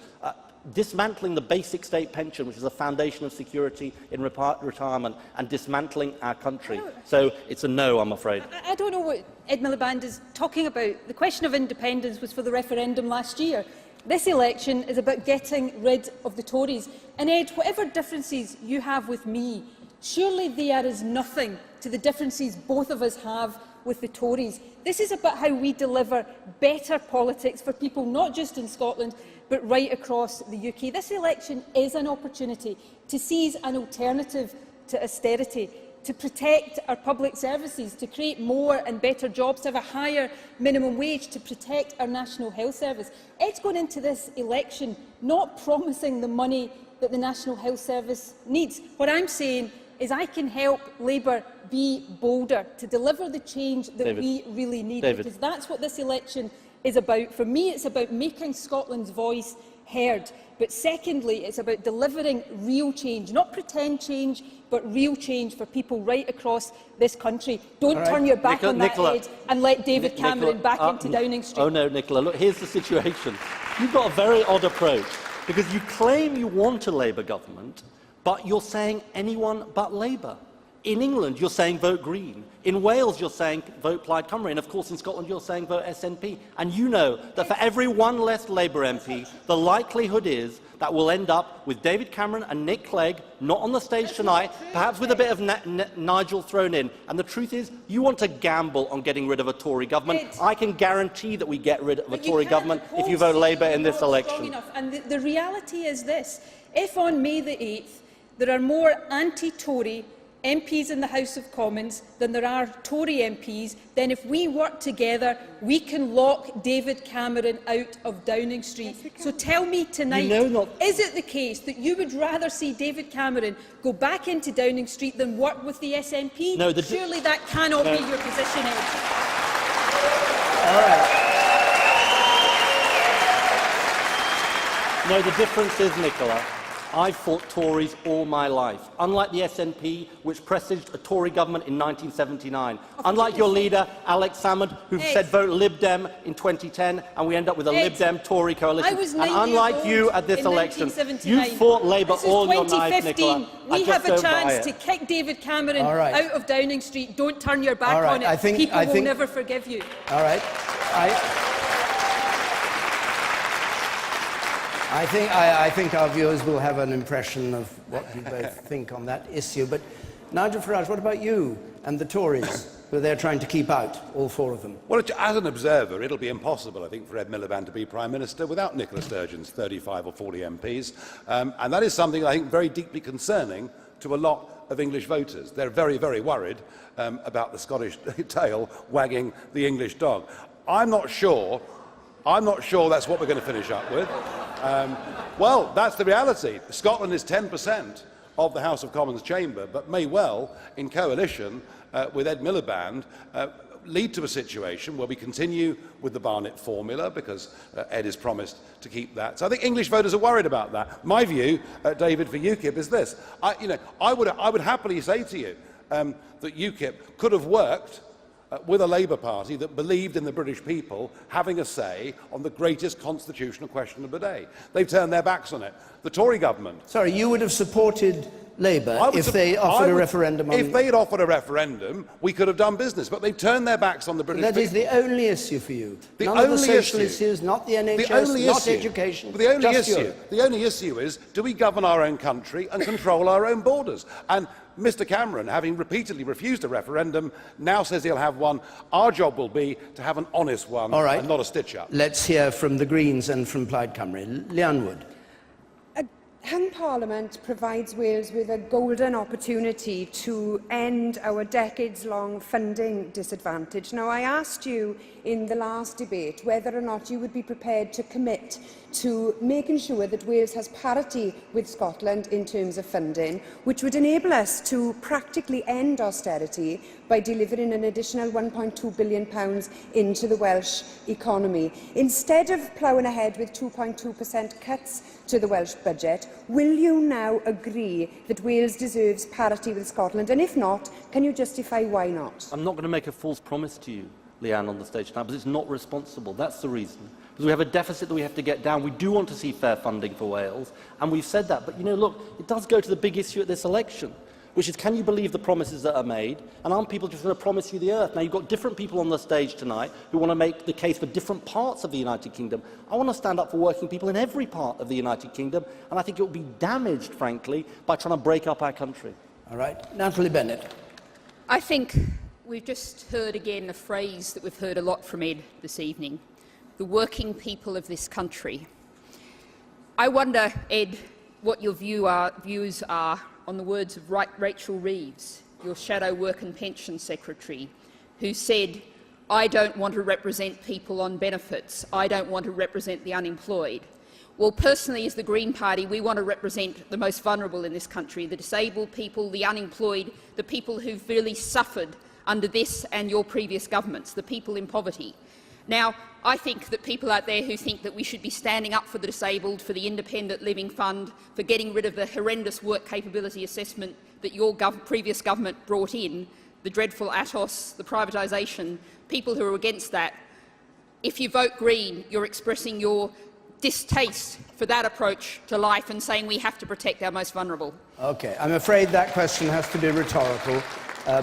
dismantling the basic state pension, which is a foundation of security in retirement, and dismantling our country. So it's a no, I'm afraid. I don't know what Ed Miliband is talking about. The question of independence was for the referendum last year. This election is about getting rid of the Tories. And Ed, whatever differences you have with me, surely they are as nothing to the differences both of us have with the Tories. This is about how we deliver better politics for people, not just in Scotland, but right across the UK. This election is an opportunity to seize an alternative to austerity, to protect our public services, to create more and better jobs, to have a higher minimum wage, to protect our National Health Service. Ed's going into this election not promising the money that the National Health Service needs. What I'm saying is I can help Labour be bolder to deliver the change that we really need, because that's what this election is about. For me, it's about making Scotland's voice heard. But secondly, it's about delivering real change, not pretend change, but real change for people right across this country. Don't turn your back on that, Ed, and let David Cameron back into Downing Street. Oh no, Nicola, look, here's the situation. You've got a very odd approach, because you claim you want a Labour government, but you're saying anyone but Labour. In England, you're saying vote Green. In Wales, you're saying vote Plaid Cymru. And of course, in Scotland, you're saying vote SNP. And you know that for every one less Labour MP, the likelihood is that we'll end up with David Cameron and Nick Clegg, not on the stage tonight, perhaps with a bit of Nigel thrown in. And the truth is, you want to gamble on getting rid of a Tory government. I can guarantee that we get rid of a Tory government if you vote Labour in this election. And the reality is this. If on May the 8th there are more anti-Tory MPs in the House of Commons than there are Tory MPs, then if we work together, we can lock David Cameron out of Downing Street. So tell me tonight, is it the case that you would rather see David Cameron go back into Downing Street than work with the SNP? No, surely that cannot be your position, Ed. All right. No, the difference is, Nicola, I've fought Tories all my life, unlike the SNP, which presaged a Tory government in 1979. Unlike your leader, Alex Salmond, who said vote Lib Dem in 2010, and we end up with a Lib Dem-Tory coalition. And unlike you at this election, you fought Labour all your life, Nicola. We have a chance to kick David Cameron out of Downing Street. Don't turn your back on it. People will never forgive you. All right. I think our viewers will have an impression of what you both think on that issue. But Nigel Farage, what about you and the Tories, who they're trying to keep out, all four of them? Well, as an observer, it'll be impossible, I think, for Ed Miliband to be Prime Minister without Nicola Sturgeon's 35 or 40 MPs. And that is something I think very deeply concerning to a lot of English voters. They're very, very worried about the Scottish tail wagging the English dog. I'm not sure that's what we're going to finish up with. Well, that's the reality. Scotland is 10% of the House of Commons chamber, but may well, in coalition with Ed Miliband, lead to a situation where we continue with the Barnett formula, because Ed has promised to keep that. So I think English voters are worried about that. My view, David, for UKIP is this. I would happily say to you that UKIP could have worked with a Labour Party that believed in the British people having a say on the greatest constitutional question of the day. They've turned their backs on it. The Tory government... Sorry, you would have supported Labour if they offered a referendum on... If they had offered a referendum, we could have done business, but they've turned their backs on the British people. That is the only issue for you. None of the social issues, not the NHS, not education, The only issue is, do we govern our own country and control our own borders? And Mr Cameron, having repeatedly refused a referendum, now says he'll have one. Our job will be to have an honest one and not a stitch-up. Let's hear from the Greens and from Plaid Cymru. Leanne Wood. Hung Parliament provides Wales with a golden opportunity to end our decades-long funding disadvantage. Now, I asked you in the last debate whether or not you would be prepared to commit to making sure that Wales has parity with Scotland in terms of funding, which would enable us to practically end austerity by delivering an additional £1.2 billion into the Welsh economy. Instead of ploughing ahead with 2.2% cuts to the Welsh budget, will you now agree that Wales deserves parity with Scotland? And if not, can you justify why not? I'm not going to make a false promise to you, Leanne, on the stage tonight, because it's not responsible. That's the reason. Because we have a deficit that we have to get down. We do want to see fair funding for Wales, and we've said that. But, look, it does go to the big issue at this election, which is, can you believe the promises that are made? And aren't people just going to promise you the earth? Now, you've got different people on the stage tonight who want to make the case for different parts of the United Kingdom. I want to stand up for working people in every part of the United Kingdom, and I think it will be damaged, frankly, by trying to break up our country. All right. Natalie Bennett. I think we've just heard again a phrase that we've heard a lot from Ed this evening: the working people of this country. I wonder, Ed, what your views are on the words of Rachel Reeves, your shadow work and pension secretary, who said, "I don't want to represent people on benefits. I don't want to represent the unemployed." Well, personally, as the Green Party, we want to represent the most vulnerable in this country, the disabled people, the unemployed, the people who've really suffered under this and your previous governments, the people in poverty. Now, I think that people out there who think that we should be standing up for the disabled, for the Independent Living Fund, for getting rid of the horrendous work capability assessment that your previous government brought in, the dreadful ATOS, the privatisation, people who are against that, if you vote Green, you're expressing your distaste for that approach to life and saying we have to protect our most vulnerable. OK, I'm afraid that question has to be rhetorical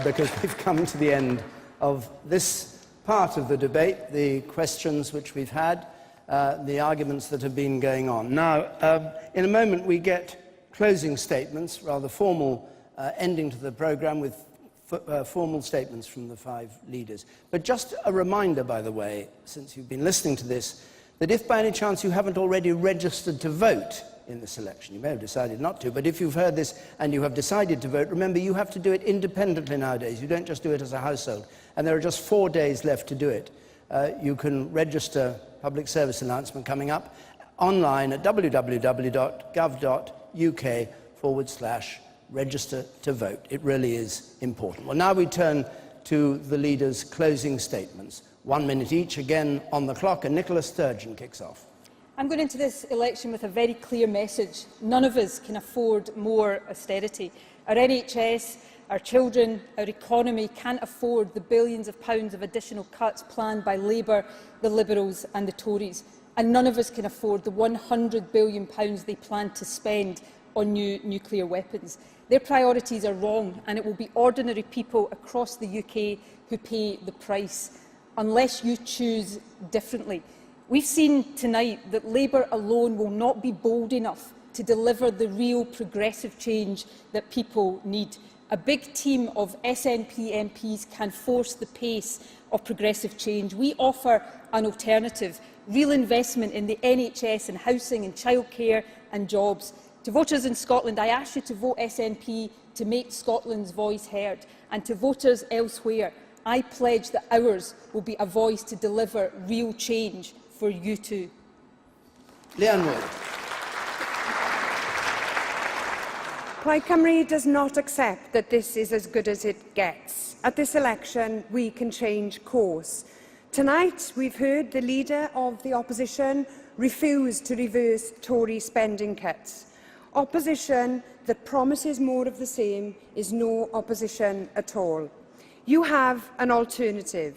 because we've come to the end of this part of the debate, the questions which we've had, the arguments that have been going on. Now, in a moment, we get closing statements, rather formal ending to the programme with formal statements from the five leaders. But just a reminder, by the way, since you've been listening to this, that if by any chance you haven't already registered to vote, in this election. You may have decided not to, but if you've heard this and you have decided to vote, remember you have to do it independently nowadays. You don't just do it as a household. And there are just 4 days left to do it. You can register, public service announcement coming up, online at www.gov.uk/register to vote. It really is important. Well, now we turn to the leaders' closing statements. 1 minute each, again on the clock, and Nicola Sturgeon kicks off. I'm going into this election with a very clear message. None of us can afford more austerity. Our NHS, our children, our economy can't afford the billions of pounds of additional cuts planned by Labour, the Liberals and the Tories. And none of us can afford the £100 billion they plan to spend on new nuclear weapons. Their priorities are wrong, and it will be ordinary people across the UK who pay the price, unless you choose differently. We've seen tonight that Labour alone will not be bold enough to deliver the real progressive change that people need. A big team of SNP MPs can force the pace of progressive change. We offer an alternative, real investment in the NHS and housing and childcare and jobs. To voters in Scotland, I ask you to vote SNP to make Scotland's voice heard. And to voters elsewhere, I pledge that ours will be a voice to deliver real change for you too. Leanne Wood. Plaid Cymru does not accept that this is as good as it gets. At this election, we can change course. Tonight, we've heard the leader of the opposition refuse to reverse Tory spending cuts. Opposition that promises more of the same is no opposition at all. You have an alternative.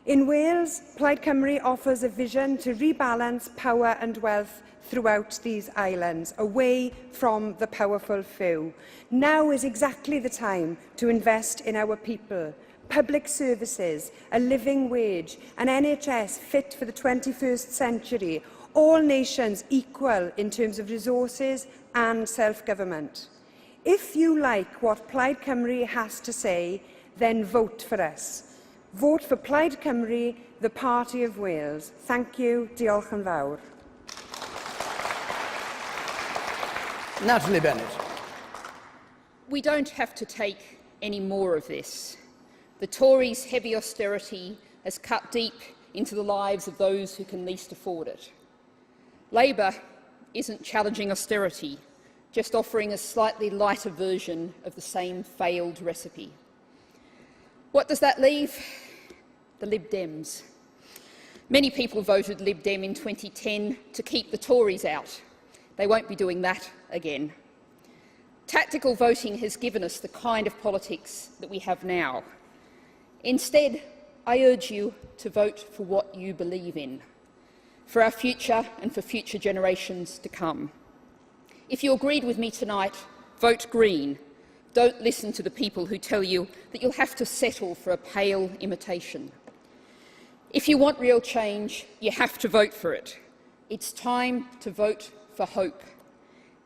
In Wales, Plaid Cymru offers a vision to rebalance power and wealth throughout these islands, away from the powerful few. Now is exactly the time to invest in our people. Public services, a living wage, an NHS fit for the 21st century, all nations equal in terms of resources and self-government. If you like what Plaid Cymru has to say, then vote for us. Vote for Plaid Cymru, the Party of Wales. Thank you. Diolch yn fawr. Natalie Bennett. We don't have to take any more of this. The Tories' heavy austerity has cut deep into the lives of those who can least afford it. Labour isn't challenging austerity, just offering a slightly lighter version of the same failed recipe. What does that leave? The Lib Dems. Many people voted Lib Dem in 2010 to keep the Tories out. They won't be doing that again. Tactical voting has given us the kind of politics that we have now. Instead, I urge you to vote for what you believe in, for our future and for future generations to come. If you agreed with me tonight, vote Green. Don't listen to the people who tell you that you'll have to settle for a pale imitation. If you want real change, you have to vote for it. It's time to vote for hope.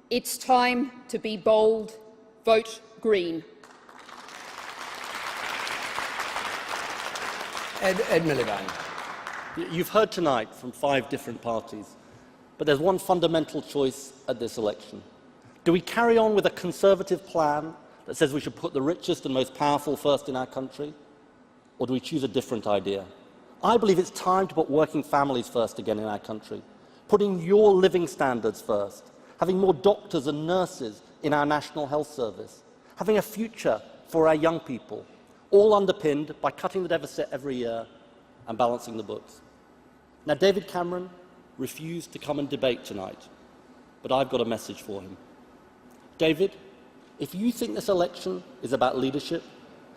It's time to be bold. Vote Green. Ed Miliband. You've heard tonight from 5 different parties, but there's one fundamental choice at this election. Do we carry on with a Conservative plan that says we should put the richest and most powerful first in our country, or do we choose a different idea? I believe it's time to put working families first again in our country, putting your living standards first, having more doctors and nurses in our National Health Service, having a future for our young people, all underpinned by cutting the deficit every year and balancing the books. Now, David Cameron refused to come and debate tonight, but I've got a message for him. David, if you think this election is about leadership,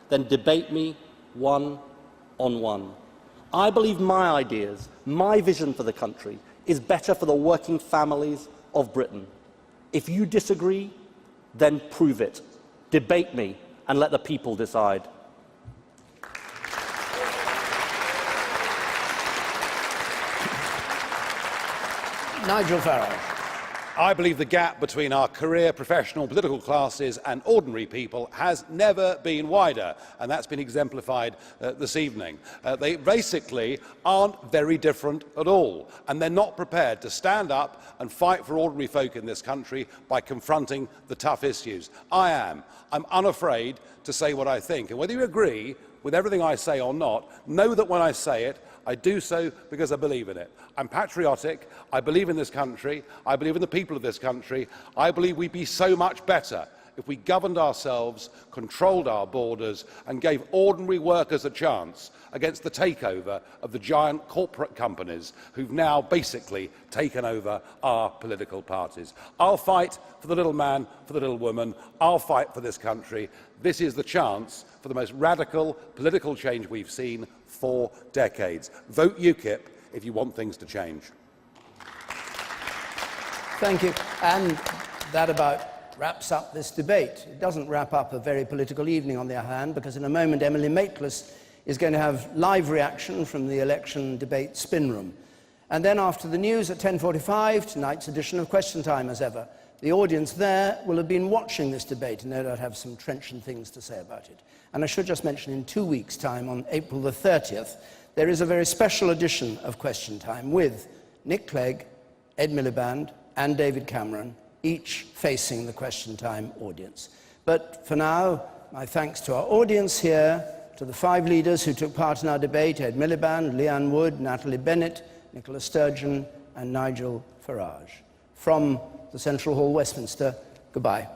then debate me one-on-one. I believe my ideas, my vision for the country, is better for the working families of Britain. If you disagree, then prove it. Debate me and let the people decide. Nigel Farage. I believe the gap between our career, professional, political classes and ordinary people has never been wider, and that's been exemplified this evening. They basically aren't very different at all, and they're not prepared to stand up and fight for ordinary folk in this country by confronting the tough issues. I am. I'm unafraid to say what I think, and whether you agree with everything I say or not, know that when I say it, I do so because I believe in it. I'm patriotic, I believe in this country, I believe in the people of this country. I believe we'd be so much better if we governed ourselves, controlled our borders and gave ordinary workers a chance against the takeover of the giant corporate companies who've now basically taken over our political parties. I'll fight for the little man, for the little woman. I'll fight for this country. This is the chance for the most radical political change we've seen for decades. Vote UKIP if you want things to change. Thank you. And that about wraps up this debate. It doesn't wrap up a very political evening, on the other hand, because in a moment Emily Maitlis is going to have live reaction from the election debate spin room. And then after the news at 10:45, tonight's edition of Question Time as ever. The audience there will have been watching this debate and no doubt have some trenchant things to say about it. And I should just mention, in 2 weeks' time, on April the 30th, there is a very special edition of Question Time with Nick Clegg, Ed Miliband and David Cameron, each facing the Question Time audience. But for now, my thanks to our audience here, to the 5 leaders who took part in our debate: Ed Miliband, Leanne Wood, Natalie Bennett, Nicola Sturgeon and Nigel Farage. From the Central Hall, Westminster, goodbye.